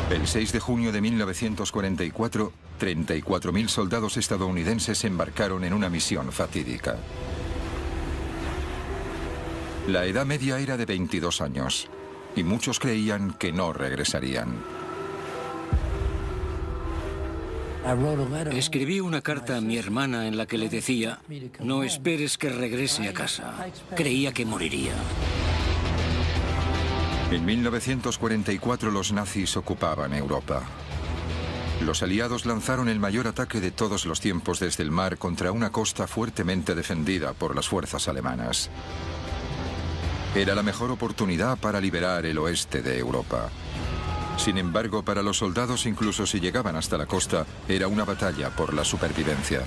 El 6 de junio de 1944, 34.000 soldados estadounidenses embarcaron en una misión fatídica. La edad media era de 22 años y muchos creían que no regresarían. Escribí una carta a mi hermana en la que le decía: no esperes que regrese a casa. Creía que moriría. En 1944 los nazis ocupaban Europa. Los aliados lanzaron el mayor ataque de todos los tiempos desde el mar contra una costa fuertemente defendida por las fuerzas alemanas. Era la mejor oportunidad para liberar el oeste de Europa. Sin embargo, para los soldados, incluso si llegaban hasta la costa, era una batalla por la supervivencia.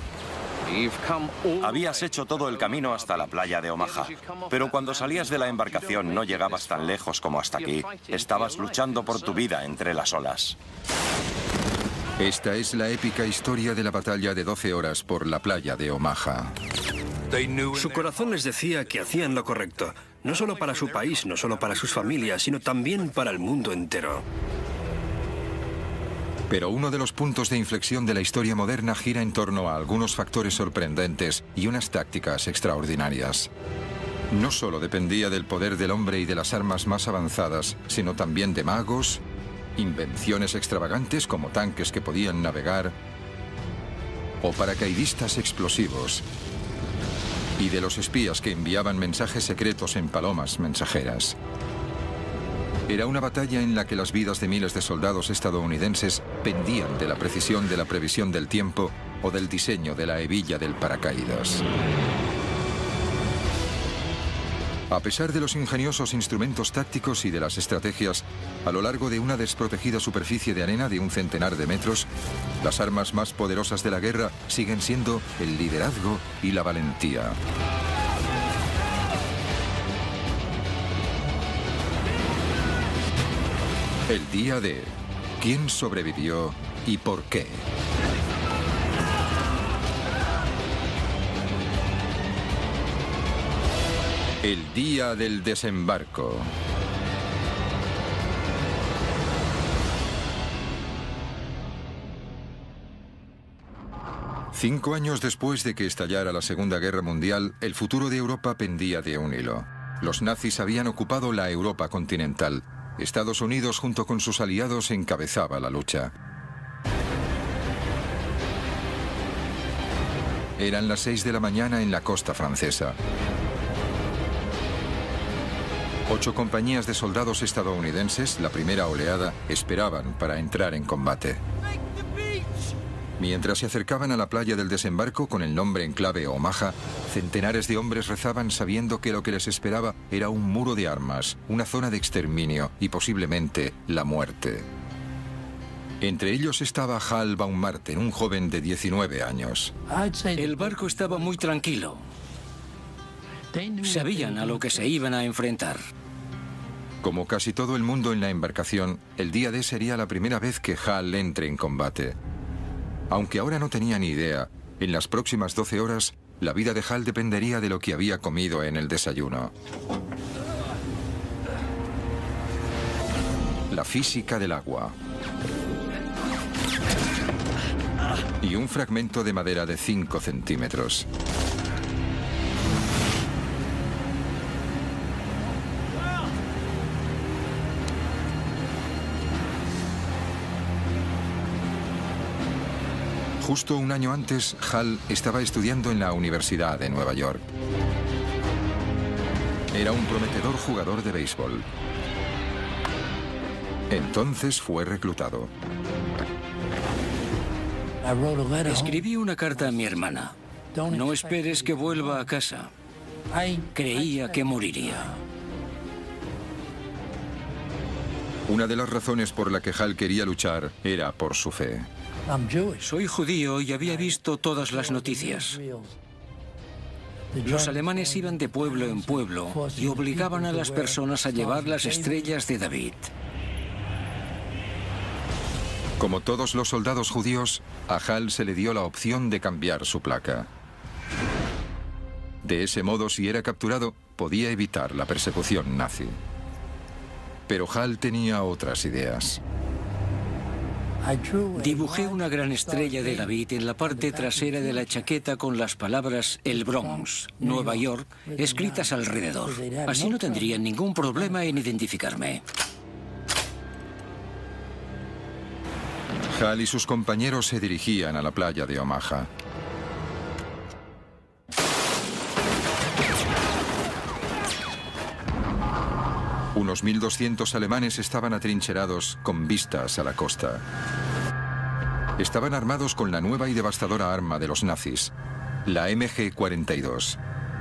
Habías hecho todo el camino hasta la playa de Omaha, pero cuando salías de la embarcación no llegabas tan lejos como hasta aquí. Estabas luchando por tu vida entre las olas. Esta es la épica historia de la batalla de 12 horas por la playa de Omaha. Su corazón les decía que hacían lo correcto, no solo para su país, no solo para sus familias, sino también para el mundo entero. Pero uno de los puntos de inflexión de la historia moderna gira en torno a algunos factores sorprendentes y unas tácticas extraordinarias. No solo dependía del poder del hombre y de las armas más avanzadas, sino también de magos, invenciones extravagantes como tanques que podían navegar o paracaidistas explosivos, y de los espías que enviaban mensajes secretos en palomas mensajeras. Era una batalla en la que las vidas de miles de soldados estadounidenses pendían de la precisión de la previsión del tiempo o del diseño de la hebilla del paracaídas. A pesar de los ingeniosos instrumentos tácticos y de las estrategias, a lo largo de una desprotegida superficie de arena de un centenar de metros, las armas más poderosas de la guerra siguen siendo el liderazgo y la valentía. El día de ¿quién sobrevivió y por qué? El día del desembarco. Cinco años después de que estallara la Segunda Guerra Mundial, el futuro de Europa pendía de un hilo. Los nazis habían ocupado la Europa continental. Estados Unidos, junto con sus aliados, encabezaba la lucha. Eran las 6 de la mañana en la costa francesa. 8 compañías de soldados estadounidenses, la primera oleada, esperaban para entrar en combate. Mientras se acercaban a la playa del desembarco con el nombre en clave Omaha, centenares de hombres rezaban sabiendo que lo que les esperaba era un muro de armas, una zona de exterminio y posiblemente la muerte. Entre ellos estaba Hal Baumgarten, un joven de 19 años. El barco estaba muy tranquilo. Sabían a lo que se iban a enfrentar. Como casi todo el mundo en la embarcación, el día D sería la primera vez que Hal entre en combate. Aunque ahora no tenía ni idea, en las próximas 12 horas, la vida de Hal dependería de lo que había comido en el desayuno. La física del agua. Y un fragmento de madera de 5 centímetros. Justo un año antes, Hal estaba estudiando en la Universidad de Nueva York. Era un prometedor jugador de béisbol. Entonces fue reclutado. Escribí una carta a mi hermana. No esperes que vuelva a casa. Creía que moriría. Una de las razones por la que Hal quería luchar era por su fe. Soy judío y había visto todas las noticias. Los alemanes iban de pueblo en pueblo y obligaban a las personas a llevar las estrellas de David. Como todos los soldados judíos, a Hal se le dio la opción de cambiar su placa. De ese modo, si era capturado, podía evitar la persecución nazi. Pero Hal tenía otras ideas. Dibujé una gran estrella de David en la parte trasera de la chaqueta con las palabras El Bronx, Nueva York, escritas alrededor. Así no tendrían ningún problema en identificarme. Hal y sus compañeros se dirigían a la playa de Omaha. Unos 1.200 alemanes estaban atrincherados con vistas a la costa. Estaban armados con la nueva y devastadora arma de los nazis, la MG-42,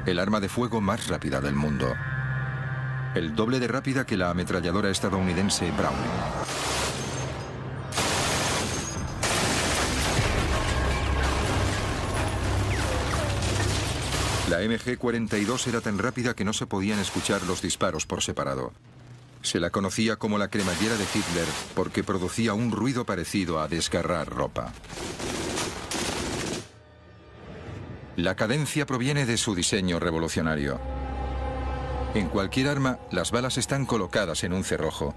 el arma de fuego más rápida del mundo. El doble de rápida que la ametralladora estadounidense Browning. La MG-42 era tan rápida que no se podían escuchar los disparos por separado. Se la conocía como la cremallera de Hitler porque producía un ruido parecido a desgarrar ropa. La cadencia proviene de su diseño revolucionario. En cualquier arma, las balas están colocadas en un cerrojo.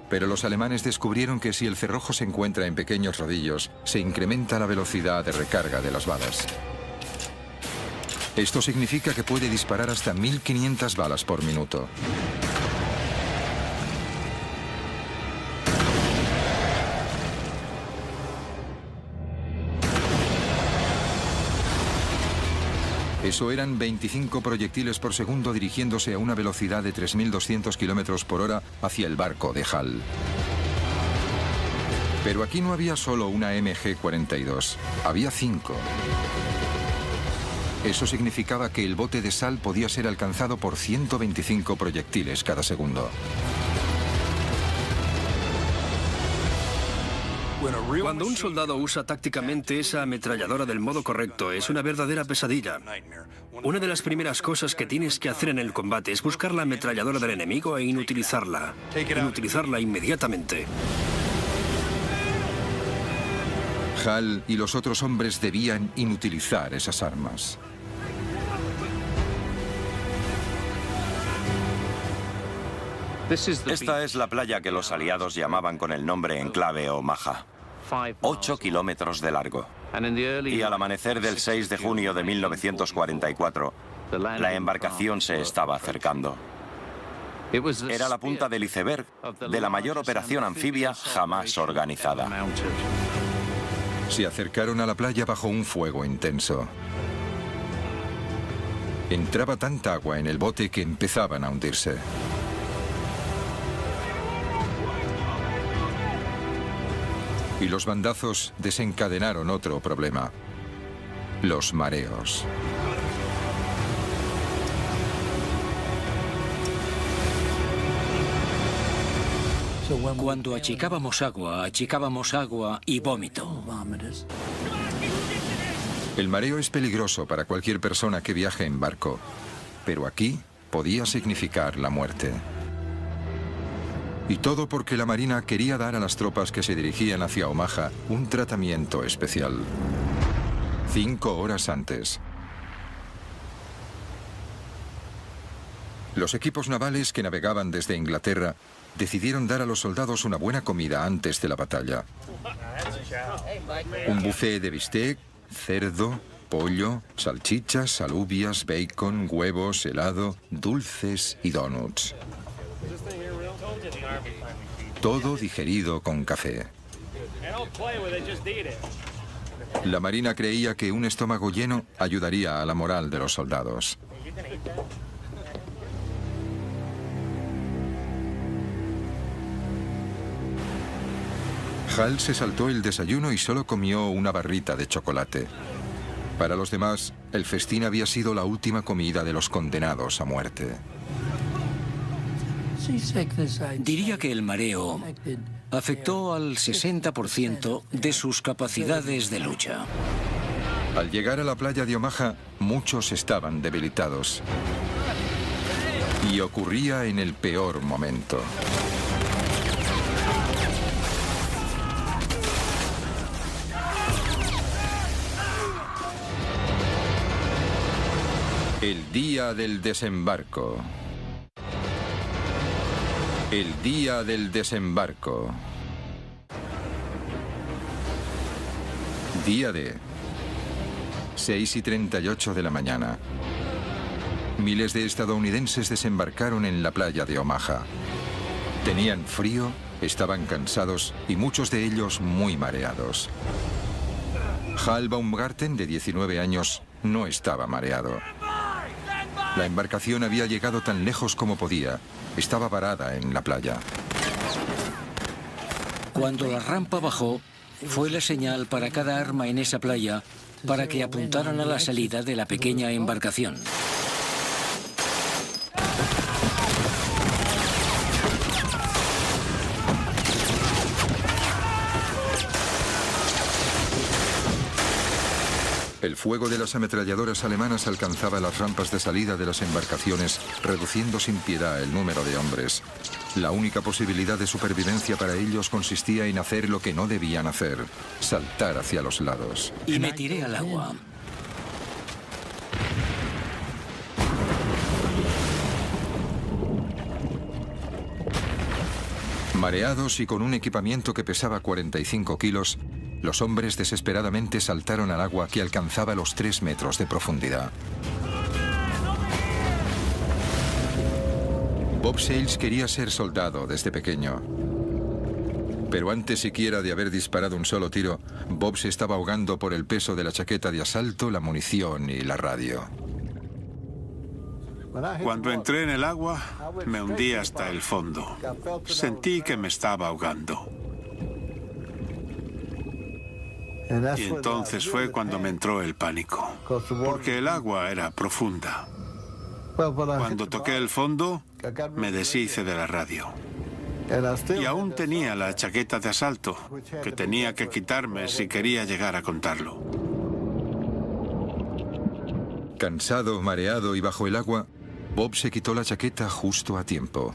Pero los alemanes descubrieron que si el cerrojo se encuentra en pequeños rodillos, se incrementa la velocidad de recarga de las balas. Esto significa que puede disparar hasta 1.500 balas por minuto. Eso eran 25 proyectiles por segundo dirigiéndose a una velocidad de 3.200 kilómetros por hora hacia el barco de Hal. Pero aquí no había solo una MG-42, había 5. Eso significaba que el bote de sal podía ser alcanzado por 125 proyectiles cada segundo. Cuando un soldado usa tácticamente esa ametralladora del modo correcto, es una verdadera pesadilla. Una de las primeras cosas que tienes que hacer en el combate es buscar la ametralladora del enemigo e inutilizarla. Inutilizarla inmediatamente. Hal y los otros hombres debían inutilizar esas armas. Esta es la playa que los aliados llamaban con el nombre en clave Omaha. 8 kilómetros de largo. Y al amanecer del 6 de junio de 1944, la embarcación se estaba acercando. Era la punta del iceberg de la mayor operación anfibia jamás organizada. Se acercaron a la playa bajo un fuego intenso. Entraba tanta agua en el bote que empezaban a hundirse. Y los bandazos desencadenaron otro problema: los mareos. Cuando achicábamos agua y vómito. El mareo es peligroso para cualquier persona que viaje en barco, pero aquí podía significar la muerte. Y todo porque la Marina quería dar a las tropas que se dirigían hacia Omaha un tratamiento especial. 5 horas antes. Los equipos navales que navegaban desde Inglaterra decidieron dar a los soldados una buena comida antes de la batalla. Un buffet de bistec, cerdo, pollo, salchichas, alubias, bacon, huevos, helado, dulces y donuts. Todo digerido con café. La Marina creía que un estómago lleno ayudaría a la moral de los soldados. Hal se saltó el desayuno y solo comió una barrita de chocolate. Para los demás, el festín había sido la última comida de los condenados a muerte. Diría que el mareo afectó al 60% de sus capacidades de lucha. Al llegar a la playa de Omaha, muchos estaban debilitados. Y ocurría en el peor momento. El día del desembarco. El día del desembarco. Día D. 6:38 de la mañana. Miles de estadounidenses desembarcaron en la playa de Omaha. Tenían frío, estaban cansados y muchos de ellos muy mareados. Hal Baumgarten, de 19 años, no estaba mareado. La embarcación había llegado tan lejos como podía. Estaba varada en la playa. Cuando la rampa bajó, fue la señal para cada arma en esa playa para que apuntaran a la salida de la pequeña embarcación. El fuego de las ametralladoras alemanas alcanzaba las rampas de salida de las embarcaciones, reduciendo sin piedad el número de hombres. La única posibilidad de supervivencia para ellos consistía en hacer lo que no debían hacer: saltar hacia los lados. Y me tiré al agua. Mareados y con un equipamiento que pesaba 45 kilos, los hombres desesperadamente saltaron al agua que alcanzaba los 3 metros de profundidad. Bob Sales quería ser soldado desde pequeño. Pero antes siquiera de haber disparado un solo tiro, Bob se estaba ahogando por el peso de la chaqueta de asalto, la munición y la radio. Cuando entré en el agua, me hundí hasta el fondo. Sentí que me estaba ahogando. Y entonces fue cuando me entró el pánico, porque el agua era profunda. Cuando toqué el fondo, me deshice de la radio. Y aún tenía la chaqueta de asalto, que tenía que quitarme si quería llegar a contarlo. Cansado, mareado y bajo el agua, Bob se quitó la chaqueta justo a tiempo.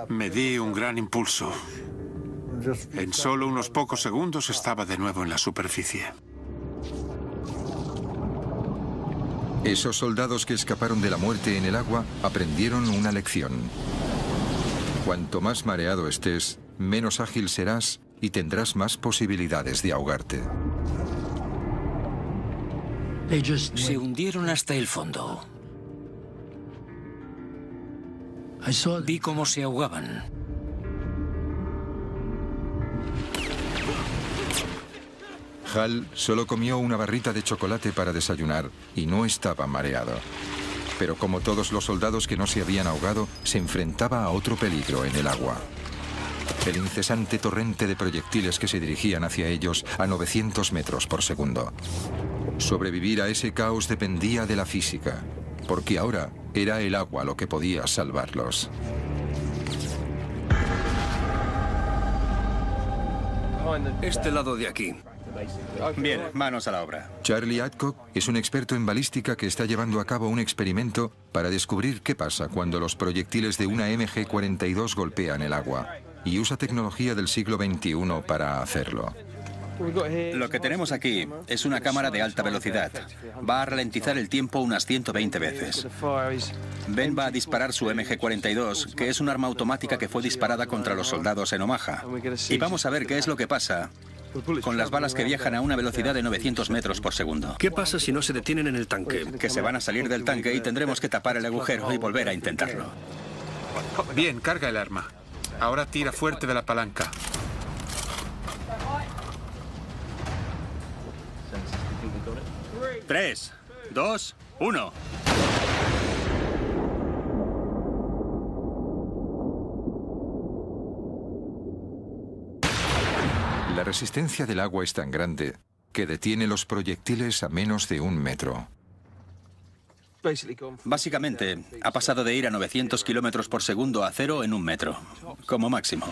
Me di un gran impulso. En solo unos pocos segundos estaba de nuevo en la superficie. Esos soldados que escaparon de la muerte en el agua aprendieron una lección. Cuanto más mareado estés, menos ágil serás y tendrás más posibilidades de ahogarte. Se hundieron hasta el fondo. Vi cómo se ahogaban. Hal solo comió una barrita de chocolate para desayunar y no estaba mareado. Pero como todos los soldados que no se habían ahogado, se enfrentaba a otro peligro en el agua. El incesante torrente de proyectiles que se dirigían hacia ellos a 900 metros por segundo. Sobrevivir a ese caos dependía de la física, porque ahora era el agua lo que podía salvarlos. Este lado de aquí. Bien, manos a la obra. Charlie Adcock es un experto en balística que está llevando a cabo un experimento para descubrir qué pasa cuando los proyectiles de una MG-42 golpean el agua, y usa tecnología del siglo XXI para hacerlo. Lo que tenemos aquí es una cámara de alta velocidad. Va a ralentizar el tiempo unas 120 veces. Ben va a disparar su MG-42, que es un arma automática que fue disparada contra los soldados en Omaha. Y vamos a ver qué es lo que pasa con las balas que viajan a una velocidad de 900 metros por segundo. ¿Qué pasa si no se detienen en el tanque? Que se van a salir del tanque y tendremos que tapar el agujero y volver a intentarlo. Bien, carga el arma. Ahora tira fuerte de la palanca. Tres, dos, uno. La resistencia del agua es tan grande que detiene los proyectiles a menos de 1 metro. Básicamente, ha pasado de ir a 900 kilómetros por segundo a 0 en 1 metro, como máximo.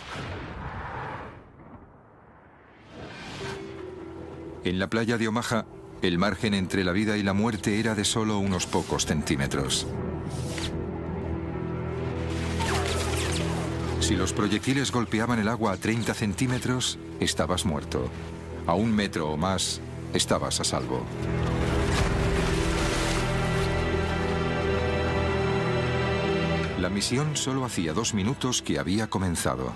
En la playa de Omaha, el margen entre la vida y la muerte era de solo unos pocos centímetros. Si los proyectiles golpeaban el agua a 30 centímetros, estabas muerto. A 1 metro o más, estabas a salvo. La misión solo hacía 2 minutos que había comenzado.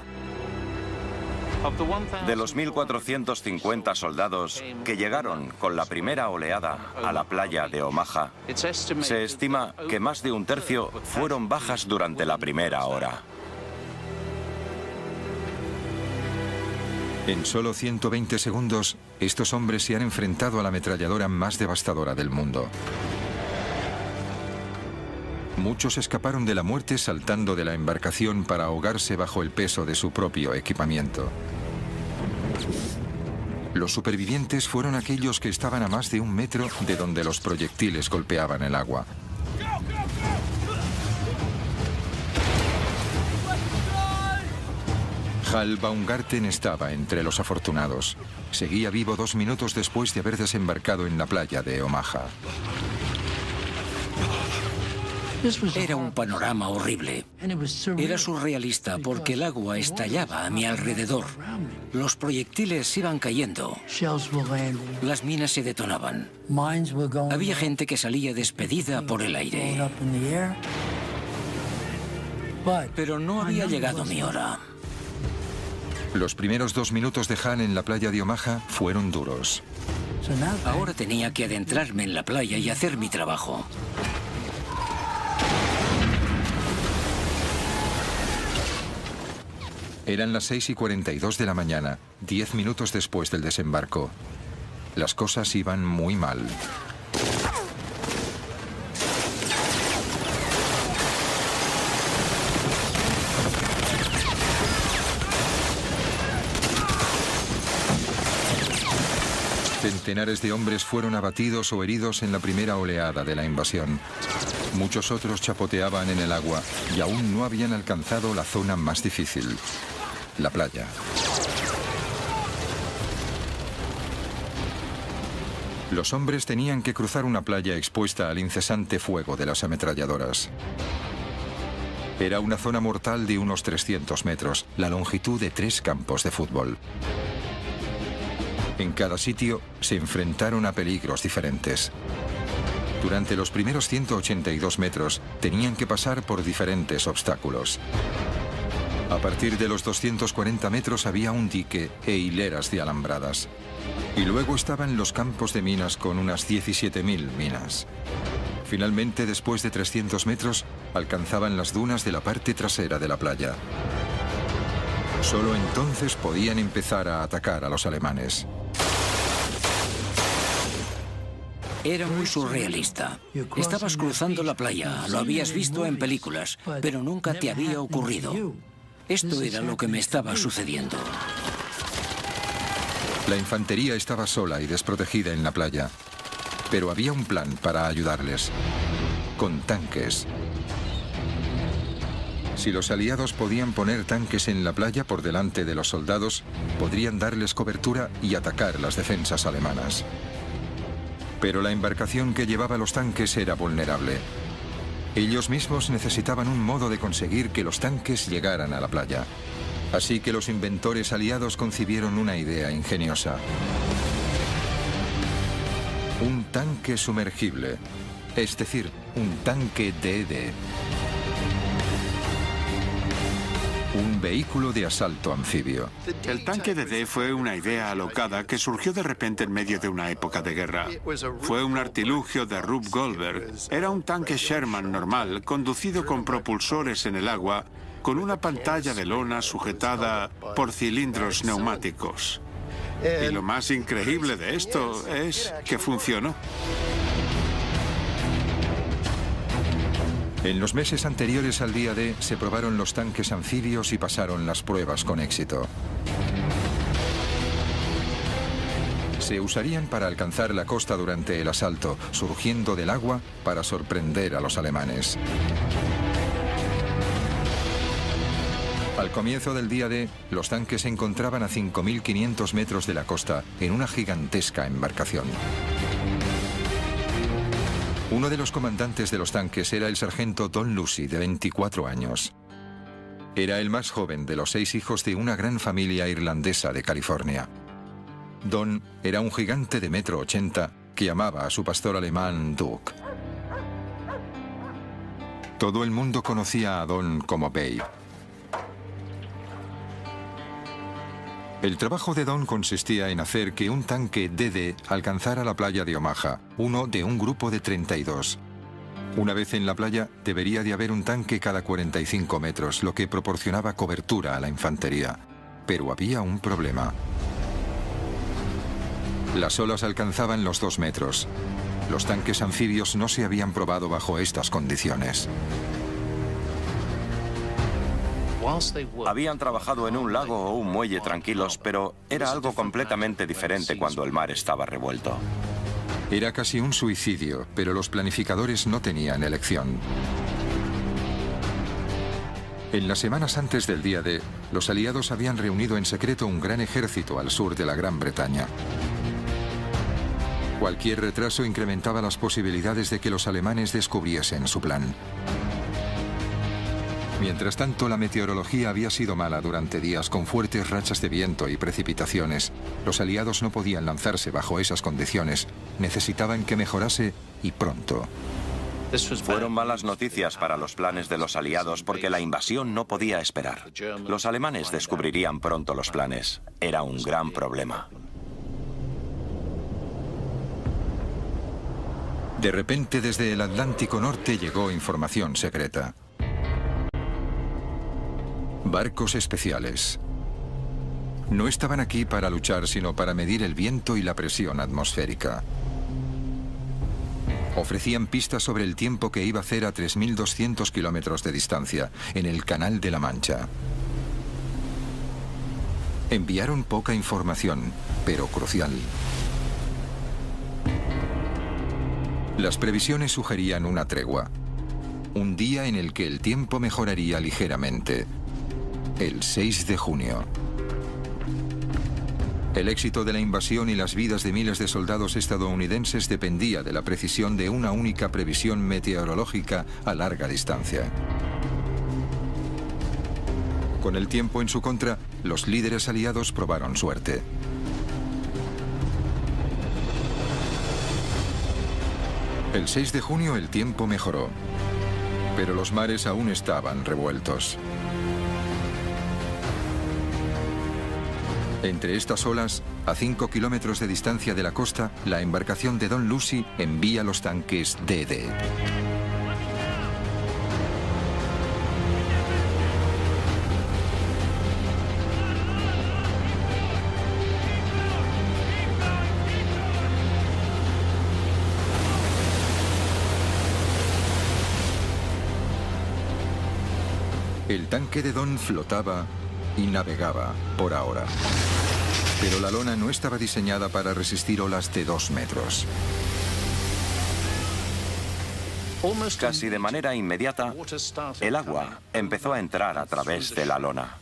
De los 1.450 soldados que llegaron con la primera oleada a la playa de Omaha, se estima que más de un tercio fueron bajas durante la primera hora. En solo 120 segundos, estos hombres se han enfrentado a la ametralladora más devastadora del mundo. Muchos escaparon de la muerte saltando de la embarcación para ahogarse bajo el peso de su propio equipamiento. Los supervivientes fueron aquellos que estaban a más de 1 metro de donde los proyectiles golpeaban el agua. Hal Baumgarten estaba entre los afortunados. Seguía vivo 2 minutos después de haber desembarcado en la playa de Omaha. Era un panorama horrible. Era surrealista porque el agua estallaba a mi alrededor. Los proyectiles iban cayendo. Las minas se detonaban. Había gente que salía despedida por el aire. Pero no había llegado mi hora. Los primeros 2 minutos de Hal en la playa de Omaha fueron duros. Ahora tenía que adentrarme en la playa y hacer mi trabajo. Eran las 6:42 de la mañana, 10 minutos después del desembarco. Las cosas iban muy mal. Centenares de hombres fueron abatidos o heridos en la primera oleada de la invasión. Muchos otros chapoteaban en el agua y aún no habían alcanzado la zona más difícil, la playa. Los hombres tenían que cruzar una playa expuesta al incesante fuego de las ametralladoras. Era una zona mortal de unos 300 metros, la longitud de 3 campos de fútbol. En cada sitio se enfrentaron a peligros diferentes. Durante los primeros 182 metros tenían que pasar por diferentes obstáculos. A partir de los 240 metros había un dique e hileras de alambradas. Y luego estaban los campos de minas con unas 17.000 minas. Finalmente, después de 300 metros, alcanzaban las dunas de la parte trasera de la playa. Solo entonces podían empezar a atacar a los alemanes. Era muy surrealista. Estabas cruzando la playa, lo habías visto en películas, pero nunca te había ocurrido. Esto era lo que me estaba sucediendo. La infantería estaba sola y desprotegida en la playa, pero había un plan para ayudarles, con tanques. Si los aliados podían poner tanques en la playa por delante de los soldados, podrían darles cobertura y atacar las defensas alemanas. Pero la embarcación que llevaba los tanques era vulnerable. Ellos mismos necesitaban un modo de conseguir que los tanques llegaran a la playa. Así que los inventores aliados concibieron una idea ingeniosa. Un tanque sumergible, es decir, un tanque DD. Un vehículo de asalto anfibio. El tanque DD fue una idea alocada que surgió de repente en medio de una época de guerra. Fue un artilugio de Rube Goldberg. Era un tanque Sherman normal, conducido con propulsores en el agua, con una pantalla de lona sujetada por cilindros neumáticos. Y lo más increíble de esto es que funcionó. En los meses anteriores al día D se probaron los tanques anfibios y pasaron las pruebas con éxito. Se usarían para alcanzar la costa durante el asalto, surgiendo del agua para sorprender a los alemanes. Al comienzo del día D, los tanques se encontraban a 5.500 metros de la costa, en una gigantesca embarcación. Uno de los comandantes de los tanques era el sargento Don Lucy, de 24 años. Era el más joven de los 6 hijos de una gran familia irlandesa de California. Don era un gigante de 1,80 m que amaba a su pastor alemán Duke. Todo el mundo conocía a Don como Babe. El trabajo de Don consistía en hacer que un tanque DD alcanzara la playa de Omaha, uno de un grupo de 32. Una vez en la playa, debería de haber un tanque cada 45 metros, lo que proporcionaba cobertura a la infantería. Pero había un problema. Las olas alcanzaban los 2 metros. Los tanques anfibios no se habían probado bajo estas condiciones. Habían trabajado en un lago o un muelle tranquilos, pero era algo completamente diferente cuando el mar estaba revuelto. Era casi un suicidio, pero los planificadores no tenían elección. En las semanas antes del día D, los aliados habían reunido en secreto un gran ejército al sur de la Gran Bretaña. Cualquier retraso incrementaba las posibilidades de que los alemanes descubriesen su plan. Mientras tanto, la meteorología había sido mala durante días con fuertes rachas de viento y precipitaciones. Los aliados no podían lanzarse bajo esas condiciones. Necesitaban que mejorase y pronto. Fueron malas noticias para los planes de los aliados porque la invasión no podía esperar. Los alemanes descubrirían pronto los planes. Era un gran problema. De repente, desde el Atlántico Norte llegó información secreta. Barcos especiales. No estaban aquí para luchar, sino para medir el viento y la presión atmosférica. Ofrecían pistas sobre el tiempo que iba a hacer a 3.200 kilómetros de distancia, en el Canal de la Mancha. Enviaron poca información, pero crucial. Las previsiones sugerían una tregua. Un día en el que el tiempo mejoraría ligeramente. El 6 de junio. El éxito de la invasión y las vidas de miles de soldados estadounidenses dependía de la precisión de una única previsión meteorológica a larga distancia. Con el tiempo en su contra, los líderes aliados probaron suerte. El 6 de junio el tiempo mejoró, pero los mares aún estaban revueltos. Entre estas olas, a 5 kilómetros de distancia de la costa, la embarcación de Don Lucy envía los tanques DD. El tanque de Don flotaba y navegaba por ahora. Pero la lona no estaba diseñada para resistir olas de 2 metros. Casi de manera inmediata, el agua empezó a entrar a través de la lona.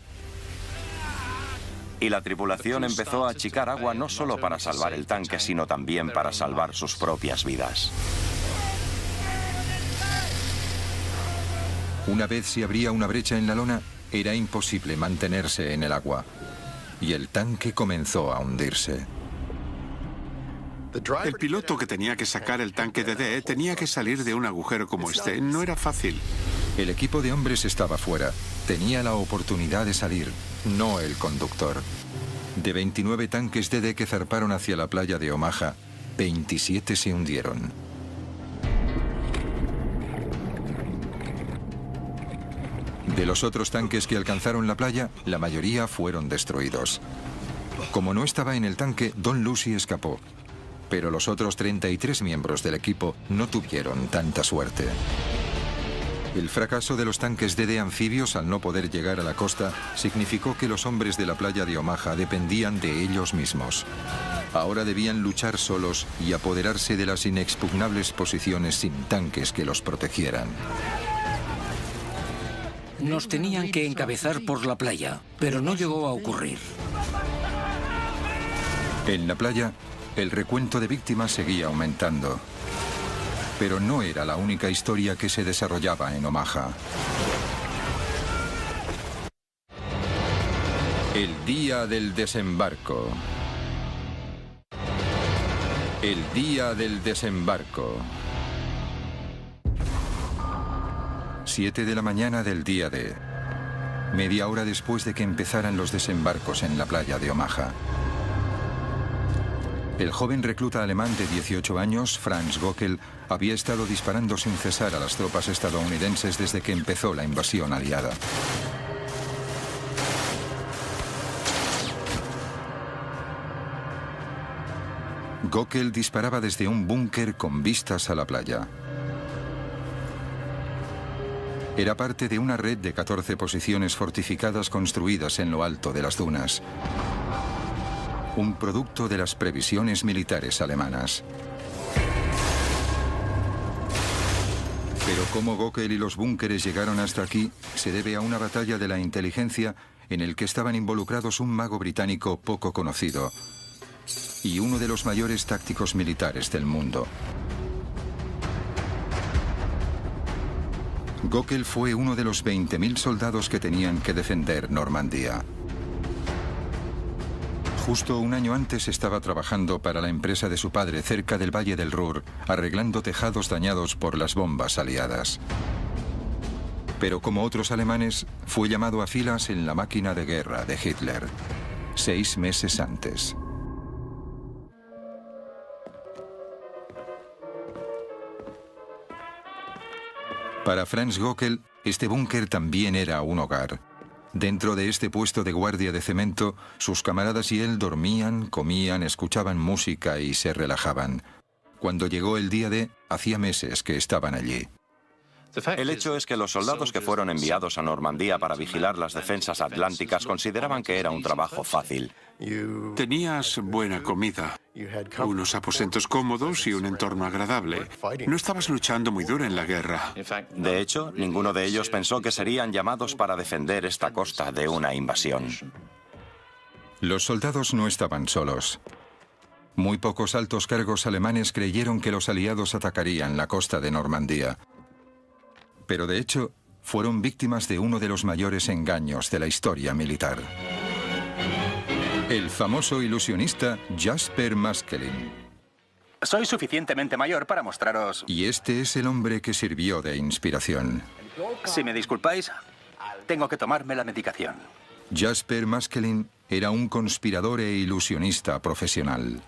Y la tripulación empezó a achicar agua no solo para salvar el tanque, sino también para salvar sus propias vidas. Una vez se abría una brecha en la lona, era imposible mantenerse en el agua. Y el tanque comenzó a hundirse. El piloto que tenía que sacar el tanque DD tenía que salir de un agujero como este. No era fácil. El equipo de hombres estaba fuera. Tenía la oportunidad de salir, no el conductor. De 29 tanques DD que zarparon hacia la playa de Omaha, 27 se hundieron. De los otros tanques que alcanzaron la playa, la mayoría fueron destruidos. Como no estaba en el tanque, Don Lucy escapó. Pero los otros 33 miembros del equipo no tuvieron tanta suerte. El fracaso de los tanques DD anfibios al no poder llegar a la costa significó que los hombres de la playa de Omaha dependían de ellos mismos. Ahora debían luchar solos y apoderarse de las inexpugnables posiciones sin tanques que los protegieran. Nos tenían que encabezar por la playa, pero no llegó a ocurrir. En la playa, el recuento de víctimas seguía aumentando. Pero no era la única historia que se desarrollaba en Omaha. El día del desembarco. El día del desembarco. 7 de la mañana del día D. media hora después de que empezaran los desembarcos en la playa de Omaha. El joven recluta alemán de 18 años, Franz Göckel, había estado disparando sin cesar a las tropas estadounidenses desde que empezó la invasión aliada. Göckel disparaba desde un búnker con vistas a la playa. Era parte de una red de 14 posiciones fortificadas construidas en lo alto de las dunas. Un producto de las previsiones militares alemanas. Pero cómo Göckel y los búnkeres llegaron hasta aquí se debe a una batalla de la inteligencia en el que estaban involucrados un mago británico poco conocido y uno de los mayores tácticos militares del mundo. Göckel fue uno de los 20.000 soldados que tenían que defender Normandía. Justo un año antes estaba trabajando para la empresa de su padre cerca del Valle del Ruhr, arreglando tejados dañados por las bombas aliadas. Pero como otros alemanes, fue llamado a filas en la máquina de guerra de Hitler, 6 meses antes. Para Franz Göckel, este búnker también era un hogar. Dentro de este puesto de guardia de cemento, sus camaradas y él dormían, comían, escuchaban música y se relajaban. Cuando llegó el día D, hacía meses que estaban allí. El hecho es que los soldados que fueron enviados a Normandía para vigilar las defensas atlánticas consideraban que era un trabajo fácil. Tenías buena comida, unos aposentos cómodos y un entorno agradable. No estabas luchando muy duro en la guerra. De hecho, ninguno de ellos pensó que serían llamados para defender esta costa de una invasión. Los soldados no estaban solos. Muy pocos altos cargos alemanes creyeron que los aliados atacarían la costa de Normandía. Pero de hecho, fueron víctimas de uno de los mayores engaños de la historia militar. El famoso ilusionista Jasper Maskelyne. Soy suficientemente mayor para mostraros... Y este es el hombre que sirvió de inspiración. Si me disculpáis, tengo que tomarme la medicación. Jasper Maskelyne era un conspirador e ilusionista profesional.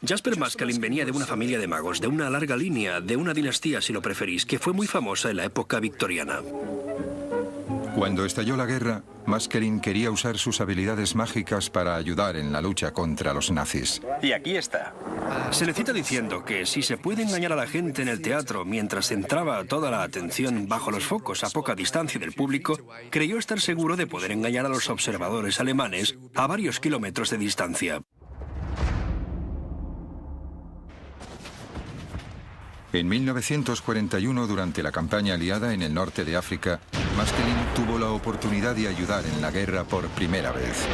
Jasper Maskelyne venía de una familia de magos, de una larga línea, de una dinastía, si lo preferís, que fue muy famosa en la época victoriana. Cuando estalló la guerra, Maskelyne quería usar sus habilidades mágicas para ayudar en la lucha contra los nazis. Y aquí está. Se le cita diciendo que si se puede engañar a la gente en el teatro mientras centraba toda la atención bajo los focos a poca distancia del público, creyó estar seguro de poder engañar a los observadores alemanes a varios kilómetros de distancia. En 1941, durante la campaña aliada en el norte de África, Maskelyne tuvo la oportunidad de ayudar en la guerra por primera vez.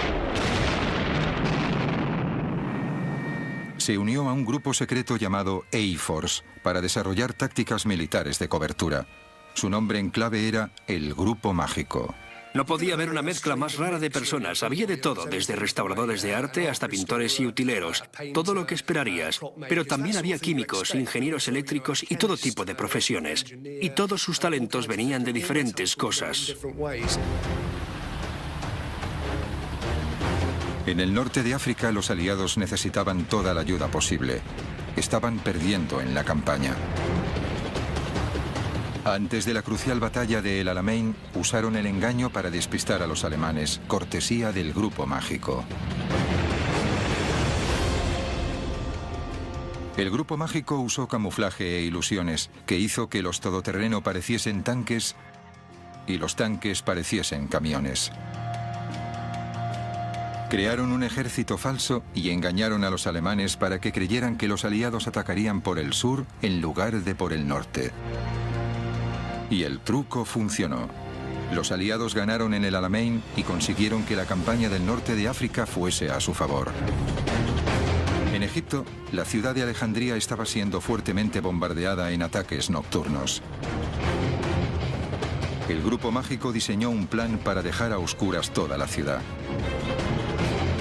Se unió a un grupo secreto llamado A-Force para desarrollar tácticas militares de cobertura. Su nombre en clave era el Grupo Mágico. No podía haber una mezcla más rara de personas. Había de todo, desde restauradores de arte hasta pintores y utileros. Todo lo que esperarías. Pero también había químicos, ingenieros eléctricos y todo tipo de profesiones. Y todos sus talentos venían de diferentes cosas. En el norte de África, los aliados necesitaban toda la ayuda posible. Estaban perdiendo en la campaña. Antes de la crucial batalla de El Alamein, usaron el engaño para despistar a los alemanes, cortesía del Grupo Mágico. El Grupo Mágico usó camuflaje e ilusiones, que hizo que los todoterreno pareciesen tanques y los tanques pareciesen camiones. Crearon un ejército falso y engañaron a los alemanes para que creyeran que los aliados atacarían por el sur en lugar de por el norte. Y el truco funcionó. Los aliados ganaron en el Alamein y consiguieron que la campaña del norte de África fuese a su favor. En Egipto, la ciudad de Alejandría estaba siendo fuertemente bombardeada en ataques nocturnos. El Grupo Mágico diseñó un plan para dejar a oscuras toda la ciudad.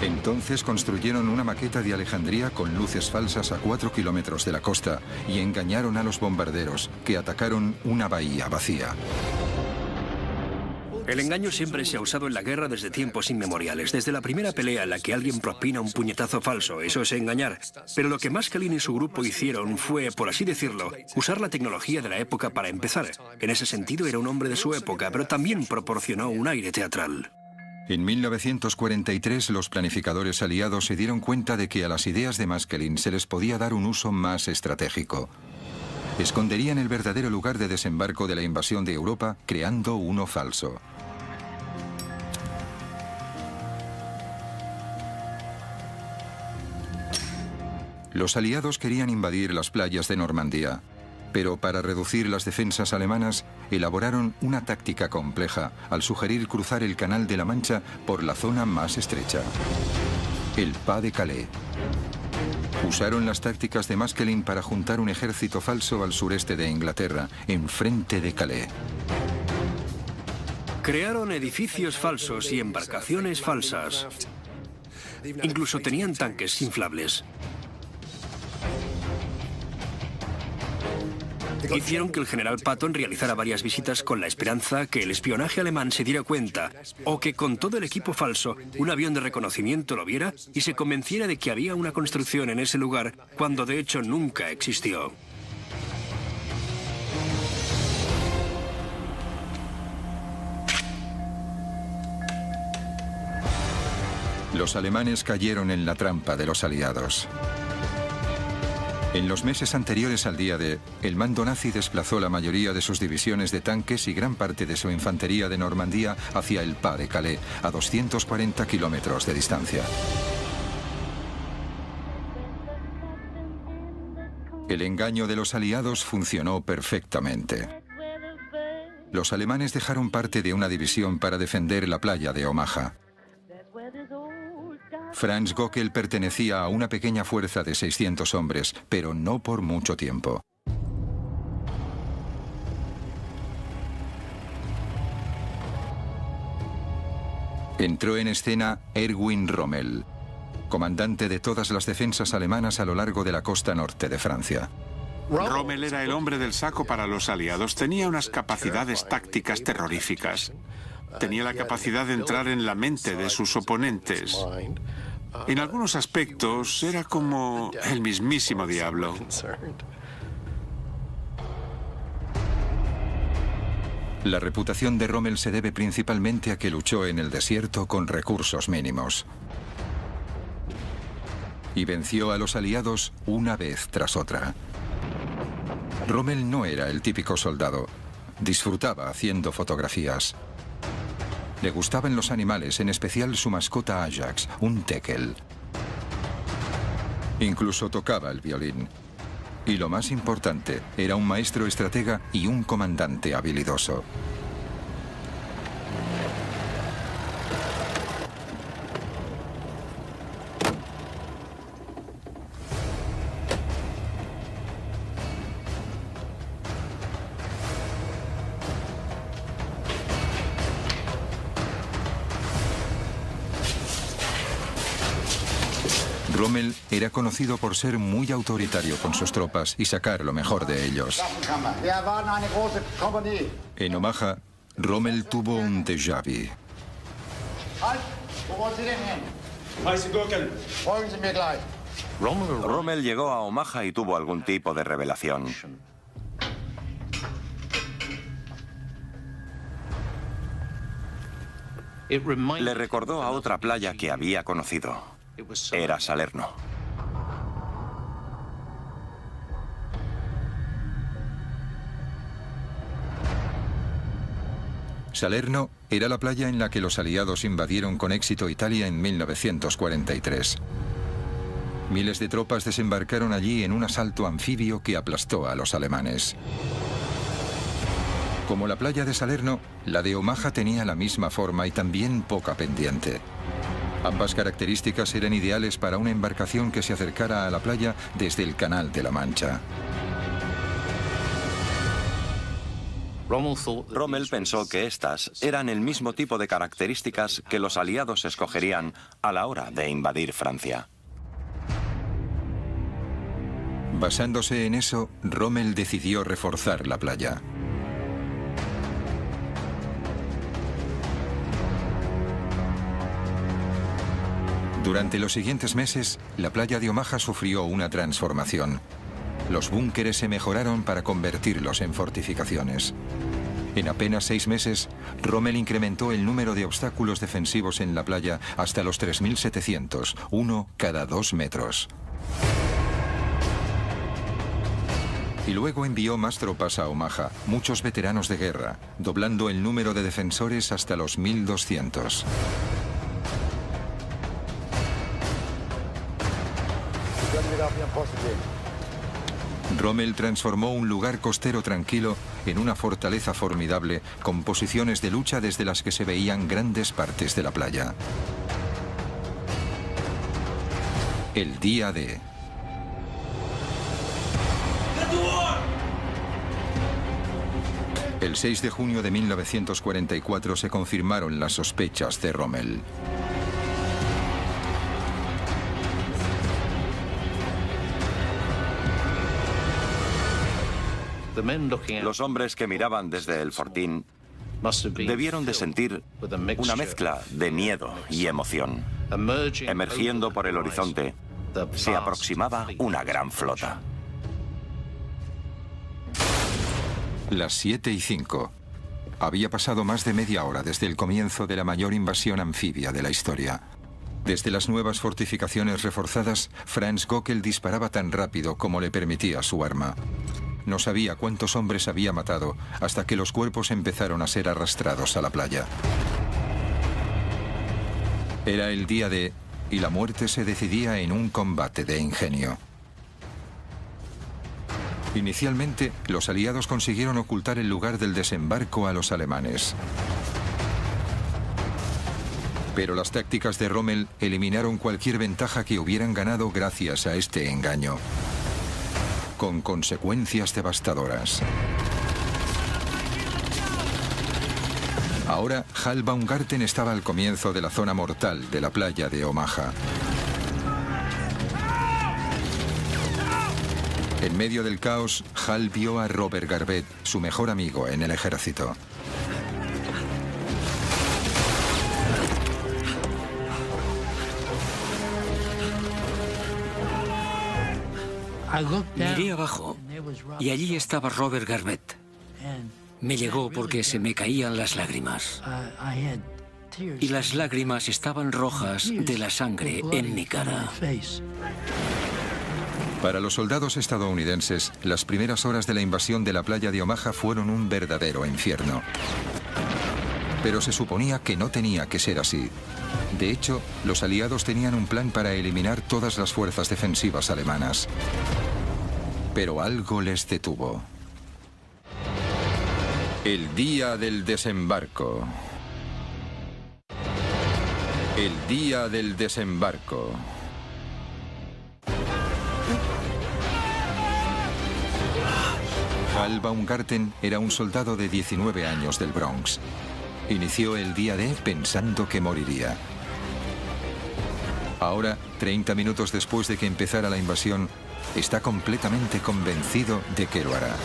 Entonces construyeron una maqueta de Alejandría con luces falsas a 4 kilómetros de la costa y engañaron a los bombarderos, que atacaron una bahía vacía. El engaño siempre se ha usado en la guerra desde tiempos inmemoriales. Desde la primera pelea en la que alguien propina un puñetazo falso, eso es engañar. Pero lo que Maskelyne y su grupo hicieron fue, por así decirlo, usar la tecnología de la época para empezar. En ese sentido era un hombre de su época, pero también proporcionó un aire teatral. En 1943 los planificadores aliados se dieron cuenta de que a las ideas de Maskelyne se les podía dar un uso más estratégico. Esconderían el verdadero lugar de desembarco de la invasión de Europa creando uno falso. Los aliados querían invadir las playas de Normandía, pero para reducir las defensas alemanas elaboraron una táctica compleja al sugerir cruzar el Canal de la Mancha por la zona más estrecha, el Pas de Calais. Usaron las tácticas de Maskelyne para juntar un ejército falso al sureste de Inglaterra, enfrente de Calais. Crearon edificios falsos y embarcaciones falsas. Incluso tenían tanques inflables. Hicieron que el general Patton realizara varias visitas con la esperanza que el espionaje alemán se diera cuenta, o que con todo el equipo falso, un avión de reconocimiento lo viera y se convenciera de que había una construcción en ese lugar, cuando de hecho nunca existió. Los alemanes cayeron en la trampa de los aliados. En los meses anteriores al día D, el mando nazi desplazó la mayoría de sus divisiones de tanques y gran parte de su infantería de Normandía hacia el Pas de Calais, a 240 kilómetros de distancia. El engaño de los aliados funcionó perfectamente. Los alemanes dejaron parte de una división para defender la playa de Omaha. Franz Gockel pertenecía a una pequeña fuerza de 600 hombres, pero no por mucho tiempo. Entró en escena Erwin Rommel, comandante de todas las defensas alemanas a lo largo de la costa norte de Francia. Rommel era el hombre del saco para los aliados. Tenía unas capacidades tácticas terroríficas. Tenía la capacidad de entrar en la mente de sus oponentes. En algunos aspectos era como el mismísimo diablo. La reputación de Rommel se debe principalmente a que luchó en el desierto con recursos mínimos. Y venció a los aliados una vez tras otra. Rommel no era el típico soldado. Disfrutaba haciendo fotografías. Le gustaban los animales, en especial su mascota Ajax, un teckel. Incluso tocaba el violín. Y lo más importante, era un maestro estratega y un comandante habilidoso. Rommel era conocido por ser muy autoritario con sus tropas y sacar lo mejor de ellos. En Omaha, Rommel tuvo un déjà vu. Rommel llegó a Omaha y tuvo algún tipo de revelación. Le recordó a otra playa que había conocido. Era Salerno. Salerno era la playa en la que los aliados invadieron con éxito Italia en 1943. Miles de tropas desembarcaron allí en un asalto anfibio que aplastó a los alemanes. Como la playa de Salerno, la de Omaha tenía la misma forma y también poca pendiente. Ambas características eran ideales para una embarcación que se acercara a la playa desde el Canal de la Mancha. Rommel pensó que estas eran el mismo tipo de características que los aliados escogerían a la hora de invadir Francia. Basándose en eso, Rommel decidió reforzar la playa. Durante los siguientes meses, la playa de Omaha sufrió una transformación. Los búnkeres se mejoraron para convertirlos en fortificaciones. En apenas 6 meses, Rommel incrementó el número de obstáculos defensivos en la playa hasta los 3.700, uno cada 2 metros. Y luego envió más tropas a Omaha, muchos veteranos de guerra, doblando el número de defensores hasta los 1.200. Rommel transformó un lugar costero tranquilo en una fortaleza formidable con posiciones de lucha desde las que se veían grandes partes de la playa. El día D. El 6 de junio de 1944 se confirmaron las sospechas de Rommel. Los hombres que miraban desde el fortín debieron de sentir una mezcla de miedo y emoción. Emergiendo por el horizonte, se aproximaba una gran flota. Las 7:05. Había pasado más de media hora desde el comienzo de la mayor invasión anfibia de la historia. Desde las nuevas fortificaciones reforzadas, Franz Göckel disparaba tan rápido como le permitía su arma. No sabía cuántos hombres había matado hasta que los cuerpos empezaron a ser arrastrados a la playa. Era el día D y la muerte se decidía en un combate de ingenio. Inicialmente, los aliados consiguieron ocultar el lugar del desembarco a los alemanes. Pero las tácticas de Rommel eliminaron cualquier ventaja que hubieran ganado gracias a este engaño, con consecuencias devastadoras. Ahora, Hal Baumgarten estaba al comienzo de la zona mortal de la playa de Omaha. En medio del caos, Hal vio a Robert Garvett, su mejor amigo en el ejército. Miré abajo y allí estaba Robert Garvett. Me llegó porque se me caían las lágrimas. Y las lágrimas estaban rojas de la sangre en mi cara. Para los soldados estadounidenses, las primeras horas de la invasión de la playa de Omaha fueron un verdadero infierno. Pero se suponía que no tenía que ser así. De hecho, los aliados tenían un plan para eliminar todas las fuerzas defensivas alemanas. Pero algo les detuvo. El día del desembarco. El día del desembarco. Hal Baumgarten era un soldado de 19 años del Bronx. Inició el día D pensando que moriría. Ahora, 30 minutos después de que empezara la invasión, está completamente convencido de que lo hará.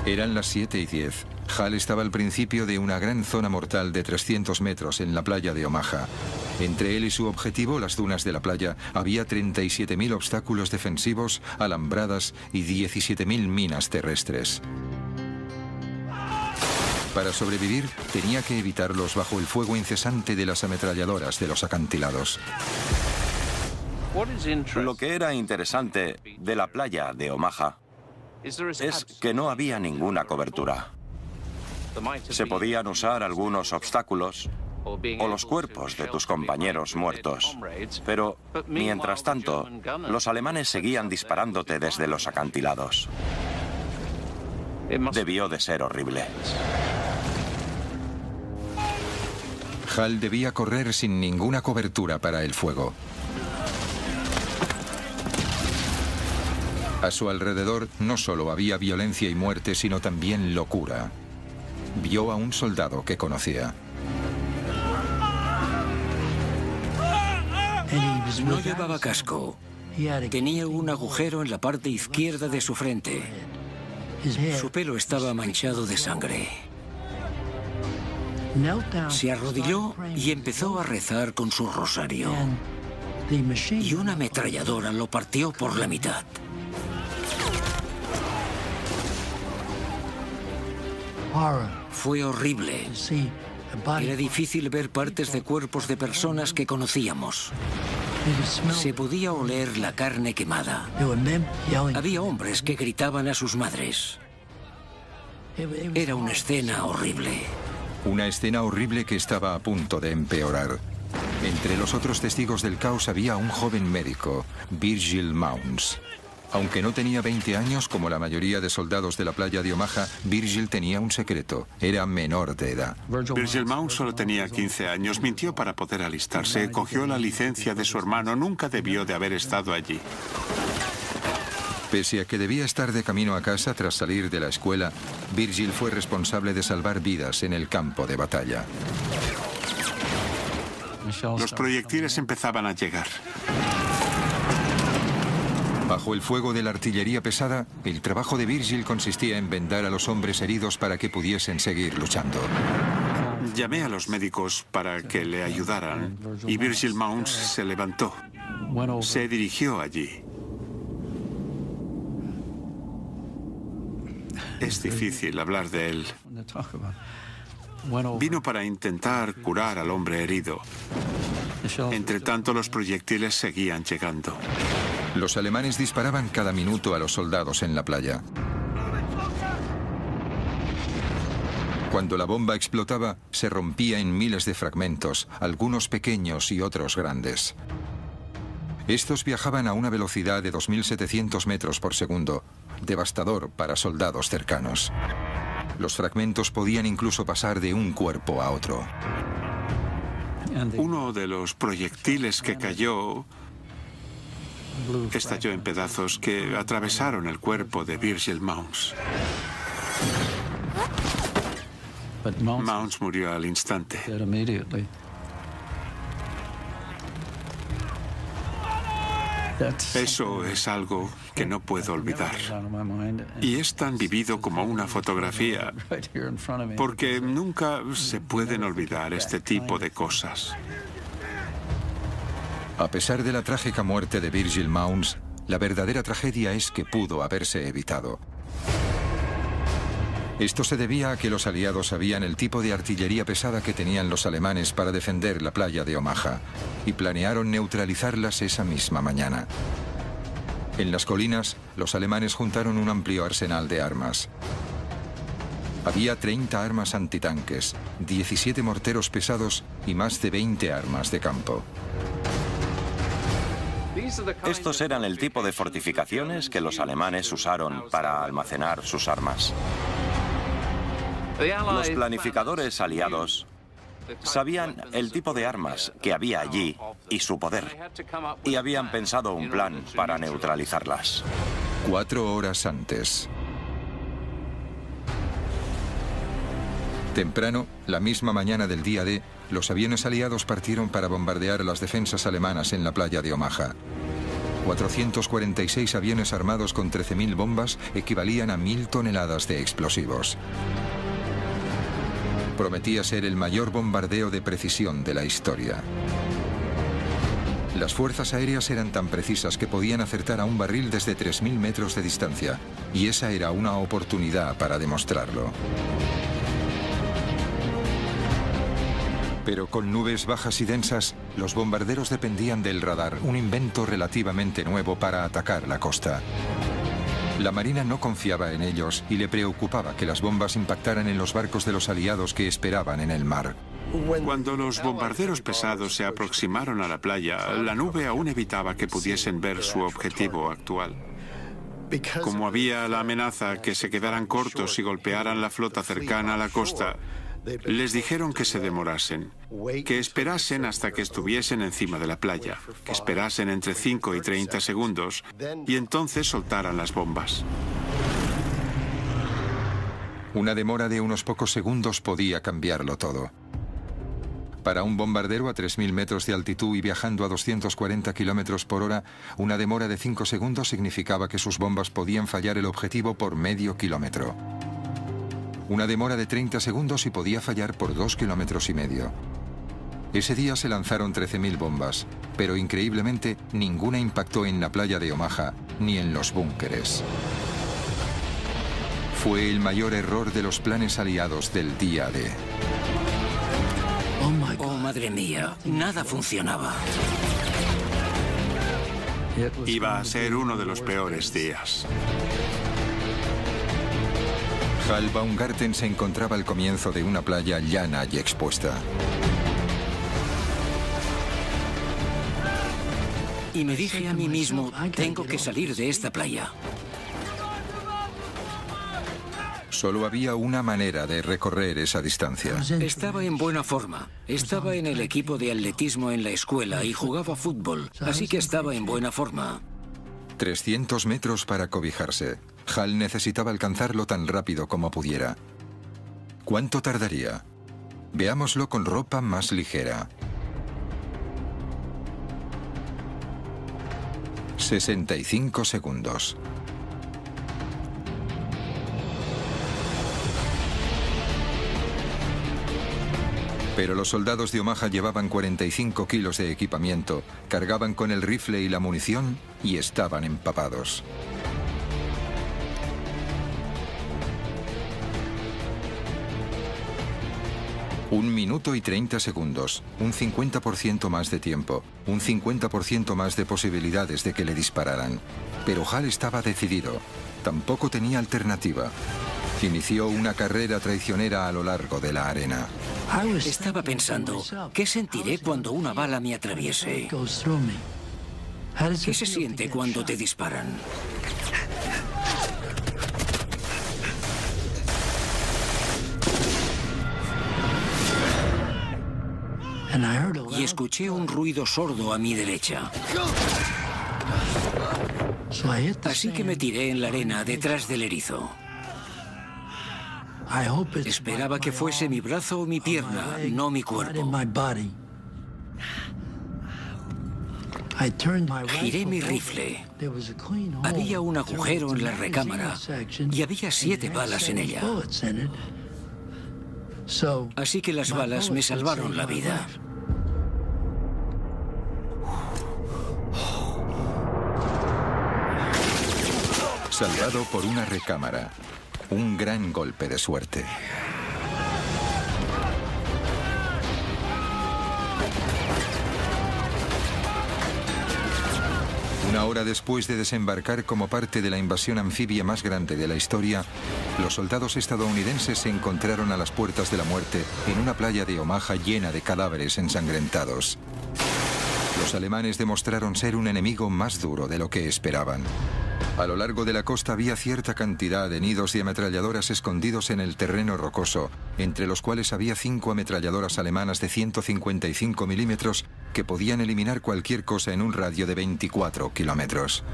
Eran las 7:10. Hal estaba al principio de una gran zona mortal de 300 metros en la playa de Omaha. Entre él y su objetivo, las dunas de la playa, había 37.000 obstáculos defensivos, alambradas y 17.000 minas terrestres. Para sobrevivir, tenía que evitarlos bajo el fuego incesante de las ametralladoras de los acantilados. Lo que era interesante de la playa de Omaha es que no había ninguna cobertura. Se podían usar algunos obstáculos o los cuerpos de tus compañeros muertos. Pero, mientras tanto, los alemanes seguían disparándote desde los acantilados. Debió de ser horrible. Hal debía correr sin ninguna cobertura para el fuego. A su alrededor no solo había violencia y muerte, sino también locura. Vio a un soldado que conocía. No llevaba casco. Tenía un agujero en la parte izquierda de su frente. Su pelo estaba manchado de sangre. Se arrodilló y empezó a rezar con su rosario. Y una ametralladora lo partió por la mitad. Fue horrible. Era difícil ver partes de cuerpos de personas que conocíamos. Se podía oler la carne quemada. Había hombres que gritaban a sus madres. Era una escena horrible. Una escena horrible que estaba a punto de empeorar. Entre los otros testigos del caos había un joven médico, Virgil Mounds. Aunque no tenía 20 años, como la mayoría de soldados de la playa de Omaha, Virgil tenía un secreto. Era menor de edad. Virgil Mounds solo tenía 15 años. Mintió para poder alistarse. Cogió la licencia de su hermano. Nunca debió de haber estado allí. Pese a que debía estar de camino a casa tras salir de la escuela, Virgil fue responsable de salvar vidas en el campo de batalla. Los proyectiles empezaban a llegar. Bajo el fuego de la artillería pesada, el trabajo de Virgil consistía en vendar a los hombres heridos para que pudiesen seguir luchando. Llamé a los médicos para que le ayudaran y Virgil Mounds se levantó. Se dirigió allí. Es difícil hablar de él. Vino para intentar curar al hombre herido. Entre tanto, los proyectiles seguían llegando. Los alemanes disparaban cada minuto a los soldados en la playa. Cuando la bomba explotaba, se rompía en miles de fragmentos, algunos pequeños y otros grandes. Estos viajaban a una velocidad de 2.700 metros por segundo, devastador para soldados cercanos. Los fragmentos podían incluso pasar de un cuerpo a otro. Uno de los proyectiles que cayó estalló en pedazos que atravesaron el cuerpo de Virgil Mounds. Mounds murió al instante. Eso es algo que no puedo olvidar. Y es tan vivido como una fotografía, porque nunca se pueden olvidar este tipo de cosas. A pesar de la trágica muerte de Virgil Mounds, la verdadera tragedia es que pudo haberse evitado. Esto se debía a que los aliados sabían el tipo de artillería pesada que tenían los alemanes para defender la playa de Omaha y planearon neutralizarlas esa misma mañana. En las colinas, los alemanes juntaron un amplio arsenal de armas. Había 30 armas antitanques, 17 morteros pesados y más de 20 armas de campo. Estos eran el tipo de fortificaciones que los alemanes usaron para almacenar sus armas. Los planificadores aliados sabían el tipo de armas que había allí y su poder, y habían pensado un plan para neutralizarlas. 4 horas antes. Temprano, la misma mañana del día D, los aviones aliados partieron para bombardear las defensas alemanas en la playa de Omaha. 446 aviones armados con 13.000 bombas equivalían a 1.000 toneladas de explosivos. Prometía ser el mayor bombardeo de precisión de la historia. Las fuerzas aéreas eran tan precisas que podían acertar a un barril desde 3.000 metros de distancia, y esa era una oportunidad para demostrarlo. Pero con nubes bajas y densas, los bombarderos dependían del radar, un invento relativamente nuevo para atacar la costa. La Marina no confiaba en ellos y le preocupaba que las bombas impactaran en los barcos de los aliados que esperaban en el mar. Cuando los bombarderos pesados se aproximaron a la playa, la nube aún evitaba que pudiesen ver su objetivo actual. Como había la amenaza que se quedaran cortos y golpearan la flota cercana a la costa, les dijeron que se demorasen, que esperasen hasta que estuviesen encima de la playa, que esperasen entre 5 y 30 segundos y entonces soltaran las bombas. Una demora de unos pocos segundos podía cambiarlo todo. Para un bombardero a 3.000 metros de altitud y viajando a 240 kilómetros por hora, una demora de 5 segundos significaba que sus bombas podían fallar el objetivo por medio kilómetro. Una demora de 30 segundos y podía fallar por 2,5 kilómetros. Ese día se lanzaron 13.000 bombas, pero increíblemente ninguna impactó en la playa de Omaha ni en los búnkeres. Fue el mayor error de los planes aliados del día D. Oh, madre mía, nada funcionaba. Iba a ser uno de los peores días. Hal Baumgarten se encontraba al comienzo de una playa llana y expuesta. Y me dije a mí mismo, tengo que salir de esta playa. Solo había una manera de recorrer esa distancia. Estaba en buena forma. Estaba en el equipo de atletismo en la escuela y jugaba fútbol, así que estaba en buena forma. 300 metros para cobijarse. Hal necesitaba alcanzarlo tan rápido como pudiera. ¿Cuánto tardaría? Veámoslo con ropa más ligera. 65 segundos. Pero los soldados de Omaha llevaban 45 kilos de equipamiento, cargaban con el rifle y la munición y estaban empapados. Un minuto y 30 segundos, un 50% más de tiempo, un 50% más de posibilidades de que le dispararan. Pero Hal estaba decidido, tampoco tenía alternativa. Inició una carrera traicionera a lo largo de la arena. Estaba pensando, ¿qué sentiré cuando una bala me atraviese? ¿Qué se siente cuando te disparan? Y escuché un ruido sordo a mi derecha. Así que me tiré en la arena detrás del erizo. Esperaba que fuese mi brazo o mi pierna, no mi cuerpo. Giré mi rifle. Había un agujero en la recámara y había 7 balas en ella. Así que las balas me salvaron la vida. Salvado por una recámara. Un gran golpe de suerte. Una hora después de desembarcar como parte de la invasión anfibia más grande de la historia, los soldados estadounidenses se encontraron a las puertas de la muerte en una playa de Omaha llena de cadáveres ensangrentados. Los alemanes demostraron ser un enemigo más duro de lo que esperaban. A lo largo de la costa había cierta cantidad de nidos de ametralladoras escondidos en el terreno rocoso, entre los cuales había 5 ametralladoras alemanas de 155 milímetros que podían eliminar cualquier cosa en un radio de 24 kilómetros.